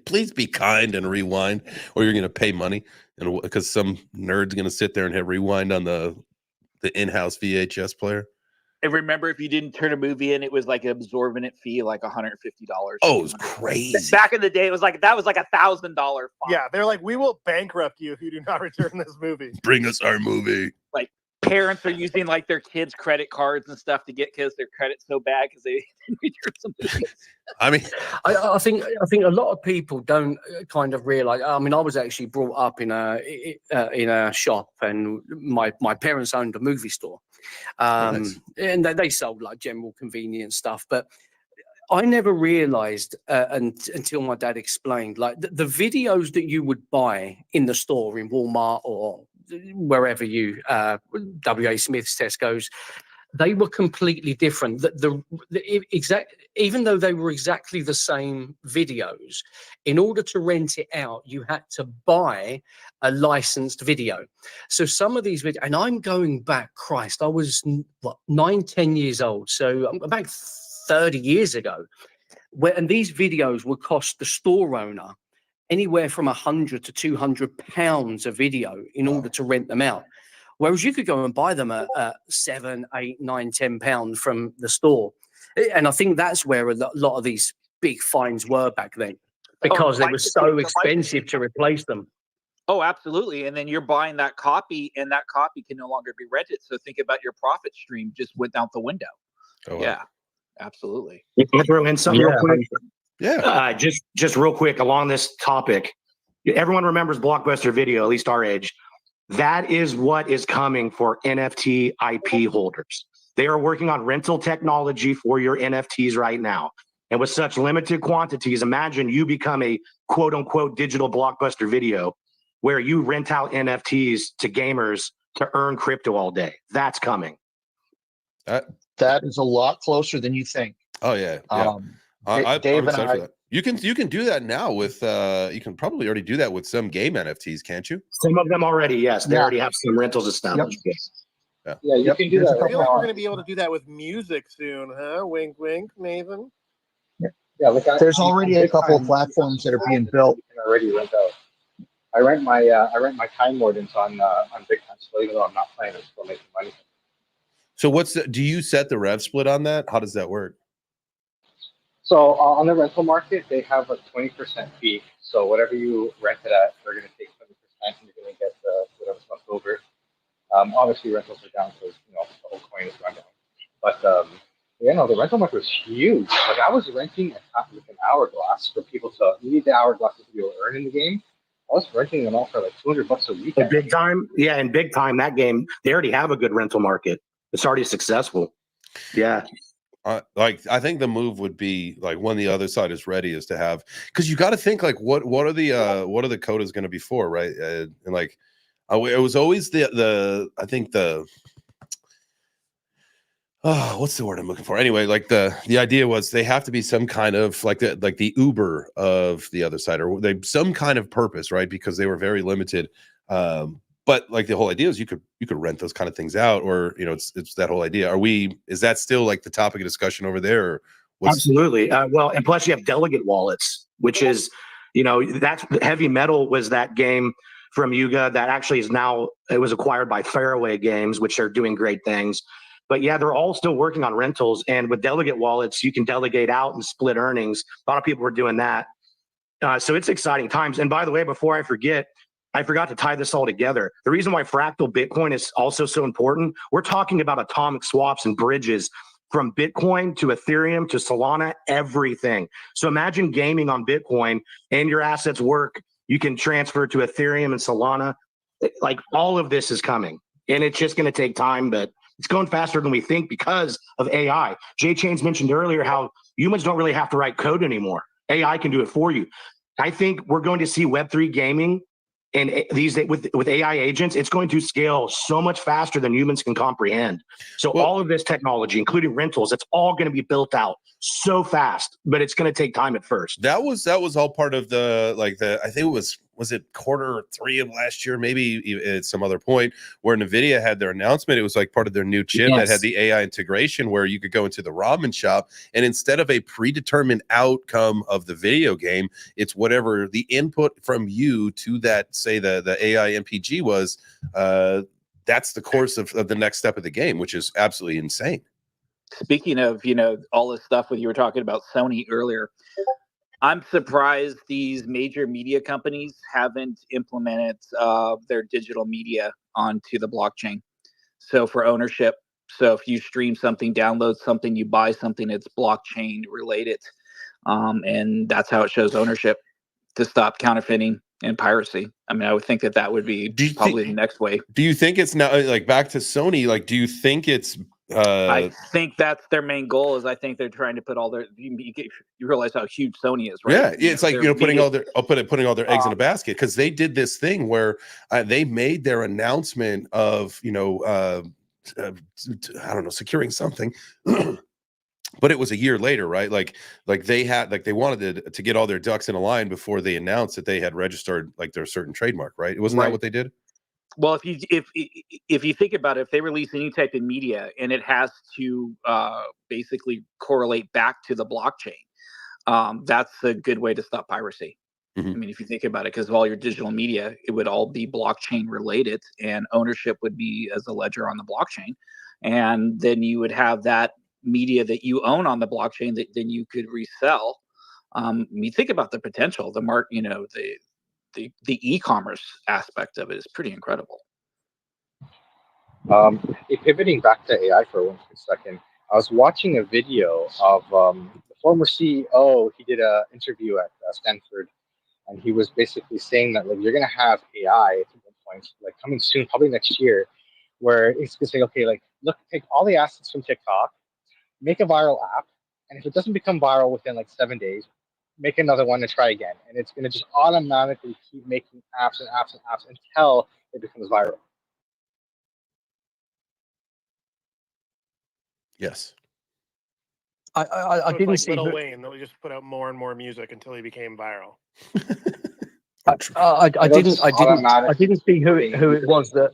please be kind and rewind, or you're going to pay money, and because some nerd's going to sit there and hit rewind on the in-house VHS player. And remember, if you didn't turn a movie in, it was like an absorbent fee, like $150. Oh, it was crazy. Back in the day, it was like that was like $1,000 fine. Yeah, they're like, we will bankrupt you if you do not return this movie. Bring us our movie. Like parents are using like their kids' credit cards and stuff to get kids their credit so bad because they didn't return some movies. I mean, I think a lot of people don't kind of realize. I mean, I was actually brought up in a shop, and my parents owned a movie store, Nice. and they sold like general convenience stuff. But I never realized until my dad explained, like the videos that you would buy in the store in Walmart or wherever you WA Smith's, Tesco's, they were completely different. Even though they were exactly the same videos, in order to rent it out, you had to buy a licensed video. So some of these videos, and I'm going back, Christ, I was 9-10 years old, so I'm back 30 years ago, and these videos would cost the store owner anywhere from £100 to £200 a video in order to rent them out. Whereas you could go and buy them at £7, £8, £9, £10 from the store. And I think that's where a lot of these big fines were back then, because it was so expensive to replace them. Oh, absolutely. And then you're buying that copy, and that copy can no longer be rented. So think about your profit stream just went out the window. Oh, wow. Yeah, absolutely. Can I throw in something real quick? Yeah. Just real quick along this topic. Everyone remembers Blockbuster Video, at least our age. That is what is coming for NFT IP holders. They are working on rental technology for your NFTs right now. And with such limited quantities, imagine you become a quote unquote digital Blockbuster Video where you rent out NFTs to gamers to earn crypto all day. That's coming. That is a lot closer than you think. Oh yeah. I'm Dave excited and for that. You can do that now with you can probably already do that with some game NFTs, can't you? Some of them already, yes. They already have some rentals established. Yeah, you can do that. I feel like we're going to be able to do that with music soon, huh? Wink, wink, Nathan. Yeah, like There's already a couple of platforms that are being built. You can already rent out. I rent my Time Wardens on Big Time, so even though I'm not playing, I'm still making money. So do you set the rev split on that? How does that work? So on the rental market, they have a 20% fee. So whatever you rent it at, they're going to take 20%, and you're going to get whatever's left over. Obviously, rentals are down because the whole coin is gone down. But the rental market was huge. Like I was renting an hourglass for people to. You need the hourglass to be able to earn in the game. I was renting them all for like $200 a week. In big time, yeah, in big time, that game they already have a good rental market. It's already successful. Yeah. I think the move would be like when the other side is ready is to have, because you got to think like what are the quotas going to be for, right? And like it was always I think what's the word I'm looking for? Anyway, like the idea was they have to be some kind of like the Uber of the other side, or they some kind of purpose, right? Because they were very limited. But like the whole idea is you could rent those kind of things out, or it's that whole idea. Is that still like the topic of discussion over there? Or Absolutely. Well, and plus you have delegate wallets, which is, that's Heavy Metal was that game from Yuga that actually it was acquired by Fairway Games, which are doing great things. But yeah, they're all still working on rentals. And with delegate wallets, you can delegate out and split earnings. A lot of people are doing that. So it's exciting times. And by the way, before I forget, I forgot to tie this all together. The reason why fractal Bitcoin is also so important, we're talking about atomic swaps and bridges from Bitcoin to Ethereum to Solana, everything. So imagine gaming on Bitcoin and your assets work. You can transfer to Ethereum and Solana. Like all of this is coming. And it's just going to take time, but it's going faster than we think because of AI. Jay Chains mentioned earlier how humans don't really have to write code anymore. AI can do it for you. I think we're going to see Web3 gaming and with AI agents, it's going to scale so much faster than humans can comprehend. So all of this technology, including rentals, it's all going to be built out so fast, but it's going to take time at first. That was all part of I think it was it Q3 of last year, maybe at some other point where NVIDIA had their announcement. It was like part of their new chip that had the AI integration where you could go into the ramen shop and instead of a predetermined outcome of the video game, it's whatever the input from you to that, say the AI MPG was, that's the course of the next step of the game, which is absolutely insane. Speaking of, all this stuff you were talking about Sony earlier, I'm surprised these major media companies haven't implemented their digital media onto the blockchain. So for ownership, so if you stream something, download something, you buy something, it's blockchain related. And that's how it shows ownership to stop counterfeiting and piracy. I mean, I would think that would be probably the next way. Do you think it's now like back to Sony? Like, do you think it's I think that's their main goal. Is I think they're trying to put all their. You realize how huge Sony is, right? Yeah, it's like putting all their eggs in a basket because they did this thing where they made their announcement of I don't know, securing something. But it was a year later, right? Like they wanted to get all their ducks in a line before they announced that they had registered like their certain trademark, right? Wasn't that what they did? Well, if you think about it, if they release any type of media and it has to basically correlate back to the blockchain, that's a good way to stop piracy. Mm-hmm. I mean, if you think about it, because of all your digital media, it would all be blockchain related, and ownership would be as a ledger on the blockchain, and then you would have that media that you own on the blockchain that then you could resell. You think about the potential, the e-commerce aspect of it is pretty incredible. Pivoting back to AI for one second, I was watching a video of the former CEO. He did an interview at Stanford, and he was basically saying that you're going to have AI at one point, coming soon, probably next year, where it's going to say, okay, look, take all the assets from TikTok, make a viral app, and if it doesn't become viral within 7 days, make another one and try again. And it's going to just automatically keep making apps and apps and apps until it becomes viral. Yes. I didn't see Lil Wayne that just put out more and more music until he became viral. I didn't see who it was that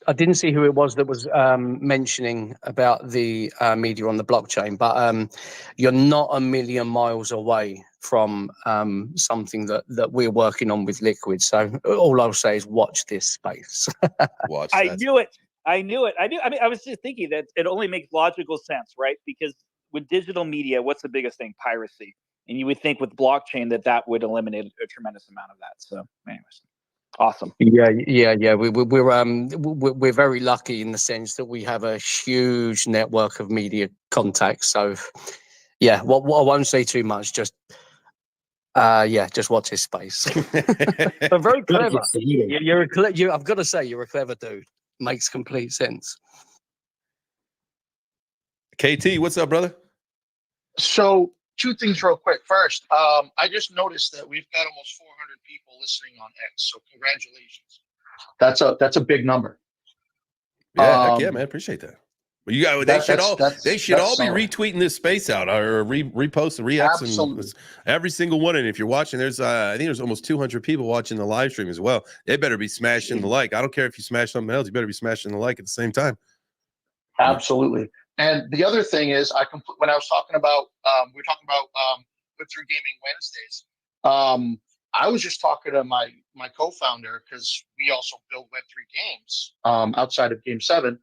I didn't see who it was that was mentioning about the media on the blockchain, but you're not a million miles away from something that we're working on with Liquid. So all I'll say is watch this space. Watch. I knew it. I mean, I was just thinking that it only makes logical sense, right? Because with digital media, what's the biggest thing? Piracy. And you would think with blockchain that would eliminate a tremendous amount of that. So, anyways, awesome. Yeah. We're very lucky in the sense that we have a huge network of media contacts. So, yeah, what I won't say too much. Just watch his space. But very clever. I've got to say, you're a clever dude. Makes complete sense. KT, what's up, brother? So, two things real quick. First, I just noticed that we've got almost 400 people listening on X. So congratulations. That's a big number. Yeah, heck yeah, man. Appreciate that. You got. They That- should that's- all. that's- They should that's all be solid. retweeting this space out or repost and Absolutely. re-Xing every single one. And if you're watching, there's I think there's almost 200 people watching the live stream as well. They better be smashing the like. I don't care if you smash something else. You better be smashing the like at the same time. Absolutely. And the other thing is, when I was talking about, we were talking about Web3 Gaming Wednesdays. I was just talking to my co-founder because we also build Web3 games outside of Game 7.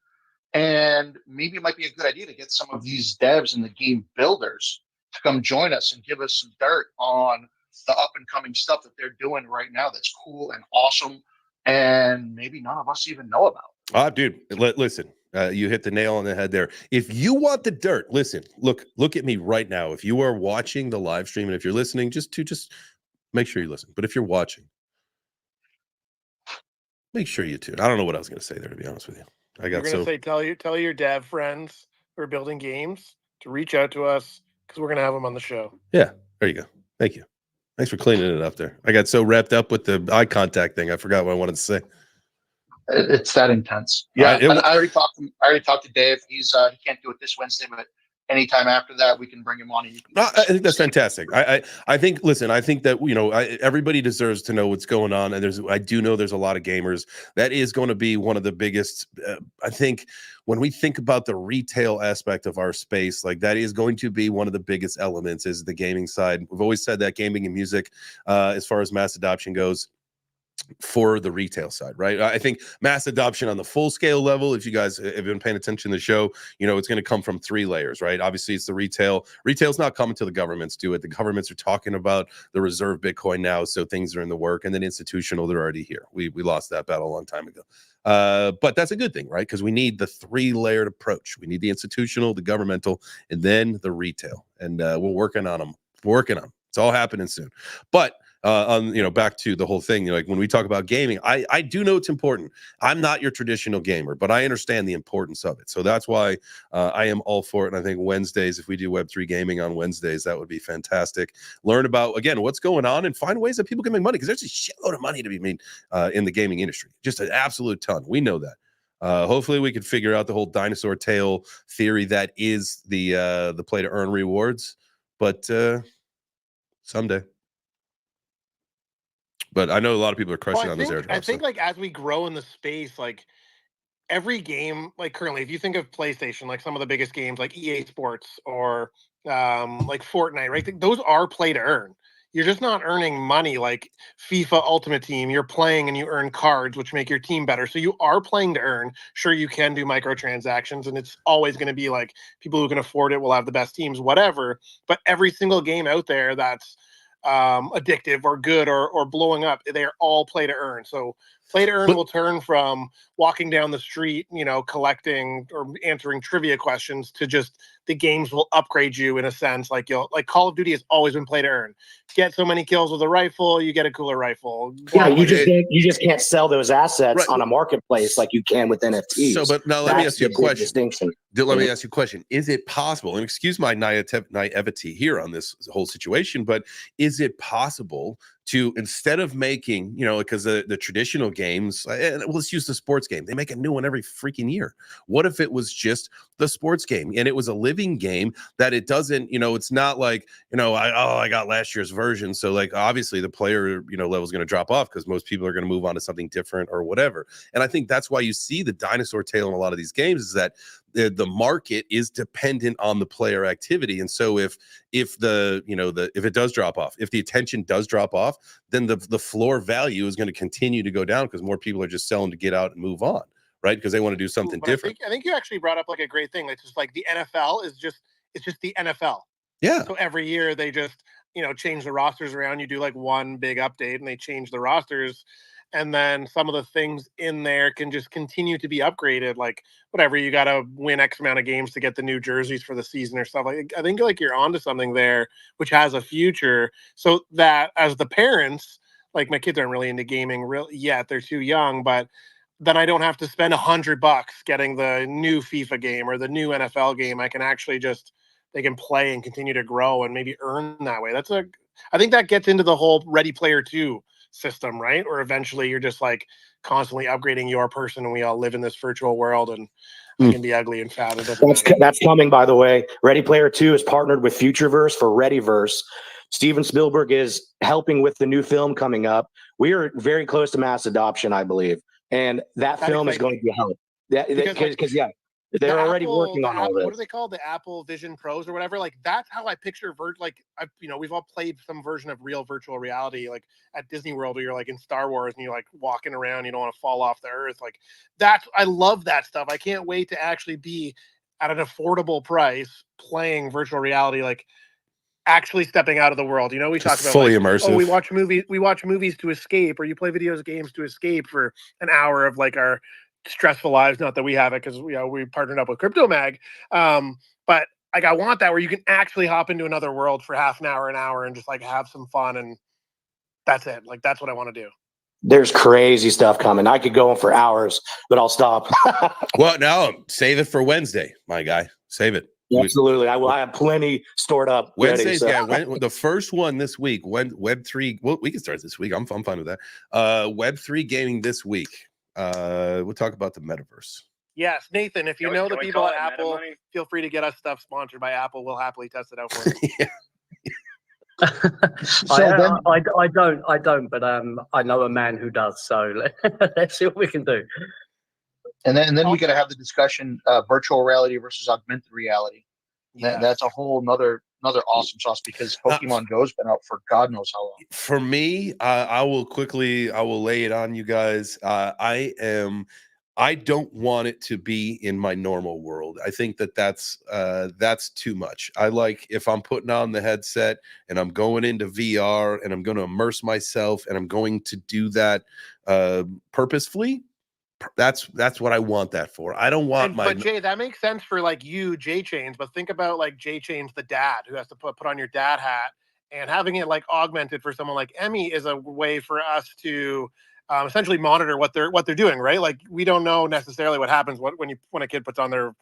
And maybe it might be a good idea to get some of these devs and the game builders to come join us and give us some dirt on the up and coming stuff that they're doing right now that's cool and awesome and maybe none of us even know about. Dude, listen, you hit the nail on the head there. If you want the dirt, listen, look at me right now. If you are watching the live stream and if you're listening, just make sure you listen. But if you're watching, make sure you tune. I don't know what I was going to say there, to be honest with you. You're gonna say tell your dev friends who are building games to reach out to us because we're gonna have them on the show. Yeah, there you go. Thank you. Thanks for cleaning it up there. I got so wrapped up with the eye contact thing, I forgot what I wanted to say. It's that intense. Yeah, I already talked to Dave. He can't do it this Wednesday, but anytime after that, we can bring him on. I think that's fantastic. I think. Listen, I think that everybody deserves to know what's going on, and I do know there's a lot of gamers. That is going to be one of the biggest. I think when we think about the retail aspect of our space, like that is going to be one of the biggest elements is the gaming side. We've always said that gaming and music, as far as mass adoption goes, for the retail side, right? I think mass adoption on the full scale level, if you guys have been paying attention to the show, it's going to come from 3 layers, right? Obviously, it's the retail. Retail's not coming till the governments do it. The governments are talking about the reserve Bitcoin now, so things are in the work. And then institutional, they're already here. We lost that battle a long time ago. But that's a good thing, right? Because we need the 3-layered approach. We need the institutional, the governmental, and then the retail. And we're working on them. It's all happening soon. But back to the whole thing, like when we talk about gaming, I do know it's important. I'm not your traditional gamer, but I understand the importance of it. So that's why I am all for it. And I think Wednesdays, if we do Web3 gaming on Wednesdays, that would be fantastic. Learn about, again, what's going on and find ways that people can make money, because there's a shitload of money to be made in the gaming industry. Just an absolute ton. We know that. Hopefully we can figure out the whole dinosaur tail theory that is the play to earn rewards, but someday. But I know a lot of people are crushing on those airdrops. I think like as we grow in the space, like every game, like currently, if you think of PlayStation, like some of the biggest games like EA Sports or like Fortnite, right? Those are play to earn. You're just not earning money like FIFA Ultimate Team. You're playing and you earn cards, which make your team better. So you are playing to earn. Sure, you can do microtransactions, and it's always going to be like people who can afford it will have the best teams, whatever. But every single game out there that's addictive or good or blowing up, they are all play to earn. So play to earn will turn from walking down the street, collecting or answering trivia questions to just the games will upgrade you in a sense. Like Call of Duty has always been play to earn. Get so many kills with a rifle, you get a cooler rifle. Yeah, you just can't sell those assets on a marketplace like you can with NFTs. So, but now let me ask you a question. Distinction. Let me ask you a question. Is it possible, and excuse my naivety here on this whole situation, but is it possible to, instead of making, because the traditional games, and let's use the sports game, they make a new one every freaking year. What if it was just the sports game and it was a living game that it doesn't, it's not like, I got last year's version. So like, obviously the player, level is going to drop off because most people are going to move on to something different or whatever. And I think that's why you see the dinosaur tail in a lot of these games, is that the market is dependent on the player activity. And so if if it does drop off, if the attention does drop off, then the floor value is going to continue to go down because more people are just selling to get out and move on, right? Because they want to do something different. I think you actually brought up like a great thing. It's just like the NFL it's just the NFL. Yeah. So every year they just, change the rosters around. You do like one big update and they change the rosters. And then some of the things in there can just continue to be upgraded. Like whatever, you got to win X amount of games to get the new jerseys for the season or stuff. Like, I think like you're onto something there, which has a future. So that as the parents, like my kids aren't really into gaming yet. They're too young, but then I don't have to spend $100 getting the new FIFA game or the new NFL game. I can actually they can play and continue to grow and maybe earn that way. I think that gets into the whole Ready Player 2 system, right? Or eventually you're just like constantly upgrading your person, and we all live in this virtual world, and it can be ugly and fat. It doesn't matter. That's coming, by the way. Ready Player 2 is partnered with Futureverse for Readyverse. Steven Spielberg is helping with the new film coming up. We are very close to mass adoption, I believe, and that film is going to be helped. Because they're already working on all this. What do they call the Apple Vision Pros or whatever? Like that's how I picture we've all played some version of real virtual reality, like at Disney World, where you're like in Star Wars and you're like walking around, you don't want to fall off the earth. Like that's, I love that stuff. I can't wait to actually be at an affordable price playing virtual reality, like actually stepping out of the world. You know, we talk about fully like, immersive. oh, we watch movies to escape, or you play games to escape for an hour of like our stressful lives. Not that we have it, because we partnered up with Crypto Mag. But like I want that where you can actually hop into another world for half an hour, and just like have some fun, and that's it. Like that's what I want to do. There's crazy stuff coming. I could go on for hours, but I'll stop. Well, no, save it for Wednesday, my guy. Save it. Absolutely. I have plenty stored up. Wednesdays, ready, so. the first one this week, when Web3, well, we can start this week. I'm fine with that. Web3 gaming this week. We'll talk about the metaverse. Yes, Nathan, if you know the people at Apple, feel free to get us stuff sponsored by Apple. We'll happily test it out for you. Yeah. I don't, but I know a man who does. So let's see what we can do. And then we got to have the discussion: virtual reality versus augmented reality. Yeah. That's a whole another awesome sauce, because Pokemon Go's been out for God knows how long. For me, I will lay it on you guys. I don't want it to be in my normal world. I think that's too much. I like, if I'm putting on the headset and I'm going into VR and I'm going to immerse myself and I'm going to do that purposefully. That's what I want that for. I don't want But Jay, that makes sense for like you, Jay Chains. But think about like Jay Chains, the dad, who has to put on your dad hat, and having it like augmented for someone like Emmy is a way for us to essentially monitor what they're doing, right? Like we don't know necessarily what happens when a kid puts on their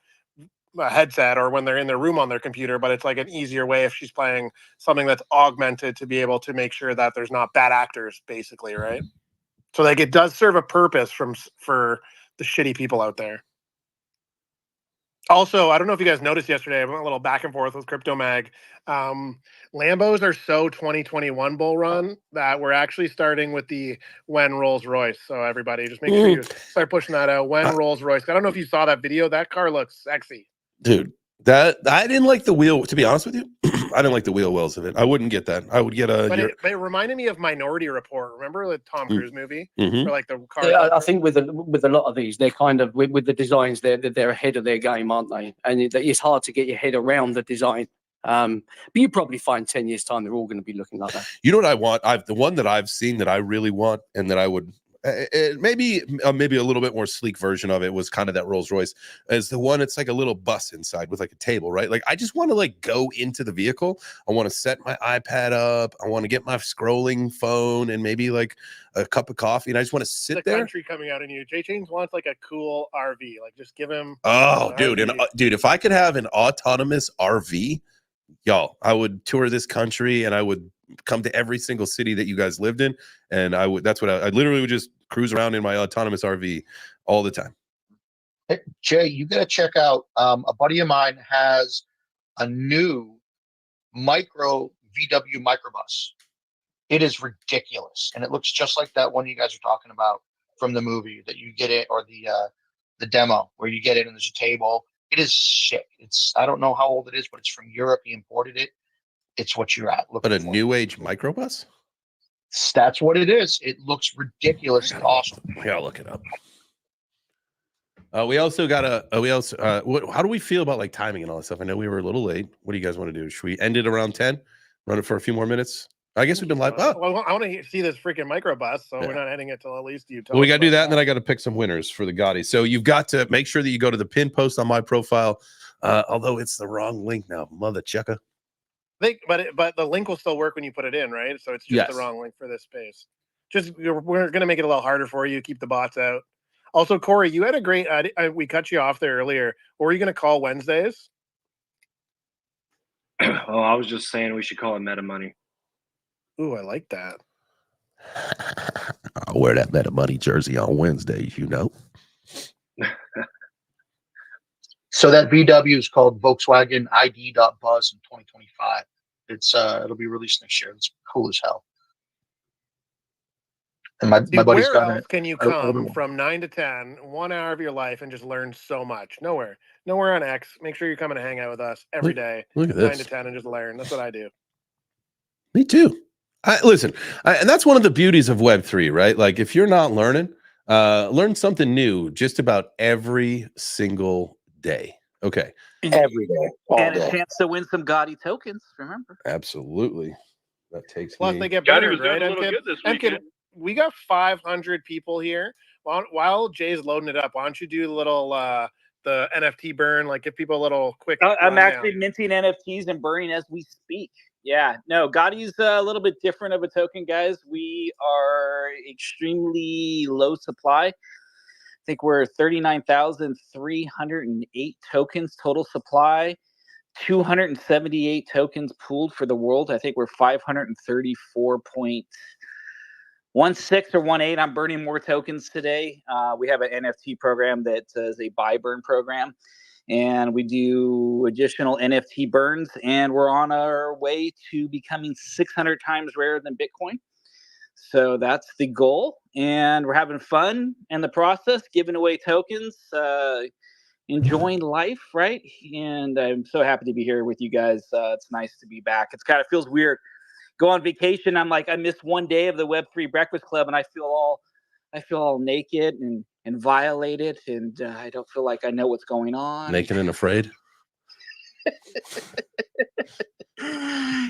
headset or when they're in their room on their computer, but it's like an easier way if she's playing something that's augmented to be able to make sure that there's not bad actors, basically, right? So like it does serve a purpose for the shitty people out there. Also, I don't know if you guys noticed yesterday, I went a little back and forth with Crypto Mag. Lambos are so 2021 bull run that we're actually starting with the when Rolls Royce. So everybody, just make sure you start pushing that out. When Rolls Royce. I don't know if you saw that video. That car looks sexy, dude. That I didn't like the wheel. To be honest with you, I didn't like the wheel wells of it. I wouldn't get that. I would get a. But it reminded me of Minority Report. Remember the Tom Cruise movie? Mm-hmm. For like the car. Yeah, I think with a lot of these, they're kind of with the designs, they're ahead of their game, aren't they? And it's hard to get your head around the design. But you probably find 10 years time they're all going to be looking like that. You know what I want? The one that I've seen that I really want, and that I would. Maybe a little bit more sleek version of it was kind of that Rolls Royce, is the one. It's like a little bus inside with like a table, right? Like I just want to like go into the vehicle. I want to set my iPad up. I want to get my scrolling phone and maybe like a cup of coffee, and I just want to sit there. Country coming out in you. Jay Chains wants like a cool RV. Like just give him. Oh, dude, dude, if I could have an autonomous RV, y'all, I would tour this country and I would come to every single city that you guys lived in, and I literally would just cruise around in my autonomous RV all the time. Hey, Jay, you got to check out, a buddy of mine has a new micro VW microbus. It is ridiculous, and it looks just like that one you guys are talking about from the movie that you get it, or the demo where you get it and there's a table. It is sick. I don't know how old it is, but it's from Europe. He imported it. It's what you're at. But a new age microbus? That's what it is. It looks ridiculous and awesome. Yeah, I'll look it up. We also got how do we feel about like timing and all that stuff? I know we were a little late. What do you guys want to do? Should we end it around 10? Run it for a few more minutes? I guess we've been live. Well, I want to see this freaking microbus, so we're not ending it till at least you tell we got to do that, and then I got to pick some winners for the Gotti. So you've got to make sure that you go to the pin post on my profile, although it's the wrong link now, mother chucker. But the link will still work when you put it in, right? So it's just the wrong link for this space. We're going to make it a little harder for you. Keep the bots out. Also, Corey, you had a great. We cut you off there earlier. What were you going to call Wednesdays? Oh, I was just saying we should call it Meta Money. Ooh, I like that. I'll wear that Meta Money jersey on Wednesdays, you know. So that VW is called Volkswagen ID.Buzz in 2025. It'll be released next year. It's cool as hell. And my Dude, buddy's where got else it. can you older come one. from 9 to 10, 1 hour of your life, and just learn so much? Nowhere. Nowhere on X. Make sure you're coming to hang out with us every day, Look at 9 this. to 10, and just learn. That's what I do. Me too. Listen, and that's one of the beauties of Web3, right? Like, if you're not learning, learn something new just about every single day. Okay. Every day. All And a day. chance to win some Gotti tokens, remember? Absolutely. That takes Plus, me. they get Gotti better, was doing right? a little MKid? good this MKid, weekend. we got 500 people here. While Jay's loading it up, why don't you do a little the NFT burn? Like, give people a little quick. I'm rundown. actually minting NFTs and burning as we speak. Yeah, no, Gotti's a little bit different of a token, guys. We are extremely low supply. I think we're 39,308 tokens total supply. 278 tokens pooled for the world. I think we're 534.16 or 18. I'm burning more tokens today. We have an NFT program that is a buy burn program, and we do additional NFT burns, and we're on our way to becoming 600 times rarer than Bitcoin. So that's the goal, and we're having fun in the process, giving away tokens, enjoying life, right? And I'm so happy to be here with you guys. It's nice to be back. It's kind of feels weird. Go on vacation. I'm like, I missed one day of the Web3 Breakfast Club, and I feel all naked and violated, and I don't feel like I know what's going on. Naked and afraid.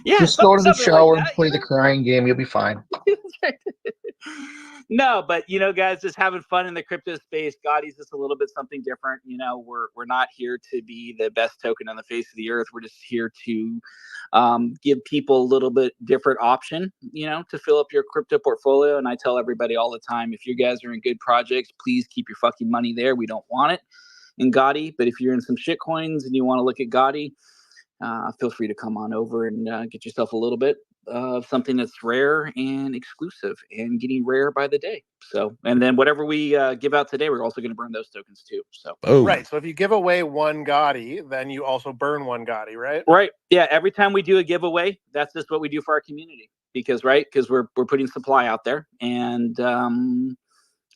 Yeah, Just go to the something shower like and that, play you the know? crying game. You'll be fine. No, but guys, just having fun in the crypto space. Gotti's just a little bit something different. We're not here to be the best token on the face of the earth. We're just here to give people a little bit different option, to fill up your crypto portfolio. And I tell everybody all the time, if you guys are in good projects, please keep your fucking money there. We don't want it in Gotti. But if you're in some shit coins and you want to look at Gotti, feel free to come on over and get yourself a little bit of something that's rare and exclusive and getting rare by the day. So, and then whatever we give out today, we're also going to burn those tokens too. So, Oh, Right. So if you give away one Gotti, then you also burn one Gotti, right? right. Yeah. Every time we do a giveaway, that's just what we do for our community because we're putting supply out there, and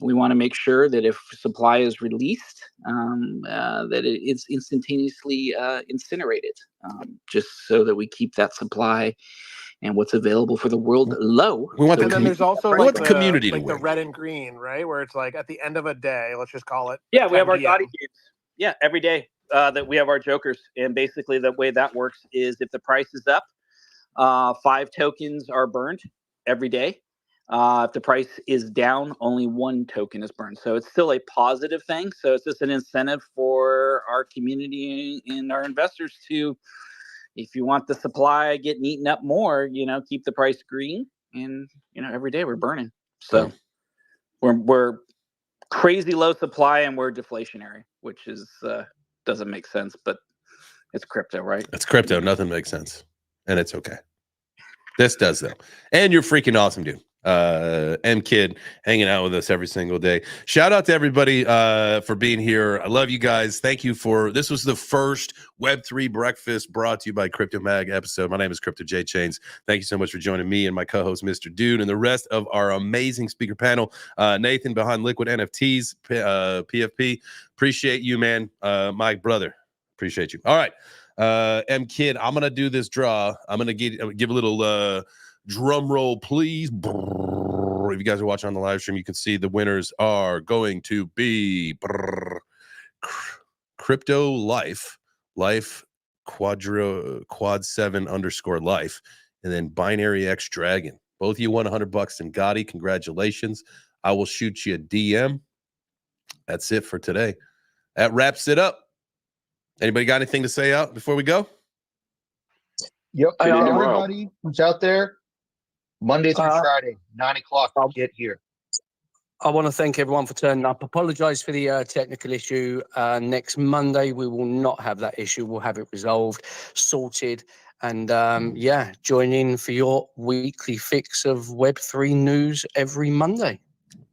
we want to make sure that if supply is released, that it's instantaneously incinerated, just so that we keep that supply and what's available for the world low. We want And the then there's also we like want the community to the win. red and green, right? Where it's like at the end of a day, let's just call it. Yeah, we have our 10 PM. Gotti games. Yeah, every day that we have our jokers. And basically the way that works is if the price is up, 5 tokens are burned every day. If the price is down, only 1 token is burned. So it's still a positive thing. So it's just an incentive for our community and our investors to, if you want the supply getting eaten up more, keep the price green. And, every day we're burning. So we're crazy low supply and we're deflationary, which is doesn't make sense, but it's crypto, right? It's crypto. Nothing makes sense, and it's okay. This does though, and you're freaking awesome, dude. MKid hanging out with us every single day. Shout out to everybody for being here. I love you guys. Thank you for this. Was the first Web3 breakfast brought to you by Crypto Mag episode. My name is Crypto J Chains. Thank you so much for joining me and my co-host Mr. Dude and the rest of our amazing speaker panel. Nathan behind Liquid NFTs, PFP. Appreciate you, man. My brother. Appreciate you. All right. MKid, I'm gonna do this draw. I'm gonna give a little drum roll, please. If you guys are watching on the live stream, you can see the winners are going to be Crypto Life Quad 7 _ life, and then Binary X Dragon. Both of you won $100 in Gotti. Congratulations. I will shoot you a DM. That's it for today. That wraps it up. Anybody got anything to say out before we go? Yep. Hey, Everybody who's out there, Monday through Friday, 9 o'clock, get here. I want to thank everyone for turning up. Apologise for the technical issue. Next Monday, we will not have that issue. We'll have it resolved, sorted, And yeah, join in for your weekly fix of Web3 news every Monday.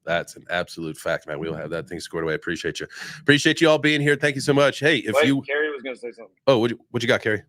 That's an absolute fact, man. We'll have that thing squared away. Appreciate you. Appreciate you all being here. Thank you so much. Hey, if you Carrie was going to say something. Oh, what you got, Carrie?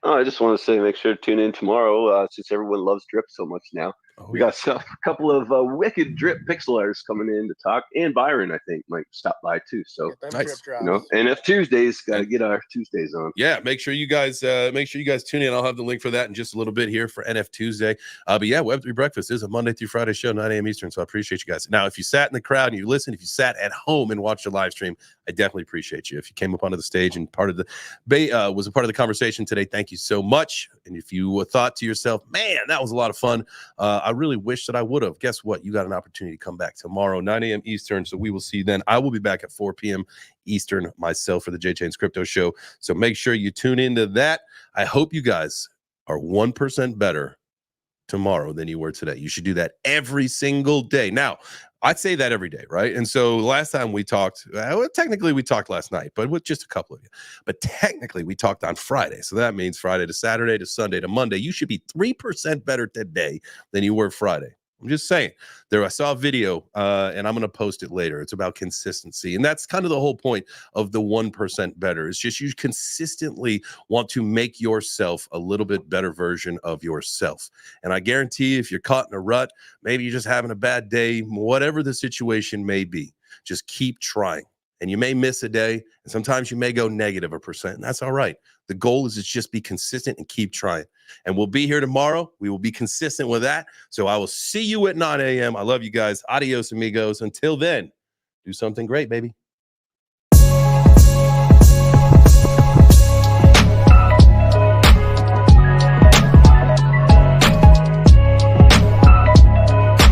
Oh, I just want to say, make sure to tune in tomorrow, since everyone loves drip so much now. We got a couple of wicked drip pixel artists coming in to talk, and Byron, I think, might stop by too. So, nice. You know, NF Tuesdays, got to get our Tuesdays on. Yeah, make sure you guys tune in. I'll have the link for that in just a little bit here for NF Tuesday. But yeah, Web3 Breakfast is a Monday through Friday show, 9 a.m. Eastern. So I appreciate you guys. Now, if you sat in the crowd and you listened, if you sat at home and watched the live stream, I definitely appreciate you. If you came up onto the stage and was a part of the conversation today, thank you so much. And if you thought to yourself, man, that was a lot of fun, I really wish that I would have. Guess what? You got an opportunity to come back tomorrow, 9 a.m. Eastern. So we will see you then. I will be back at 4 p.m. Eastern myself for the J Chains Crypto Show. So make sure you tune into that. I hope you guys are 1% better tomorrow than you were today. You should do that every single day. Now, I'd say that every day, right? And so last time we talked, technically we talked last night, but with just a couple of you. But technically we talked on Friday. So that means Friday to Saturday to Sunday to Monday. You should be 3% better today than you were Friday. I'm just saying. I saw a video, and I'm going to post it later. It's about consistency. And that's kind of the whole point of the 1% better. It's just you consistently want to make yourself a little bit better version of yourself. And I guarantee if you're caught in a rut, maybe you're just having a bad day, whatever the situation may be, just keep trying. And you may miss a day, and sometimes you may go negative %, and that's all right. The goal is to just be consistent and keep trying. And we'll be here tomorrow. We will be consistent with that. So I will see you at 9 a.m. I love you guys. Adios, amigos. Until then, do something great, baby.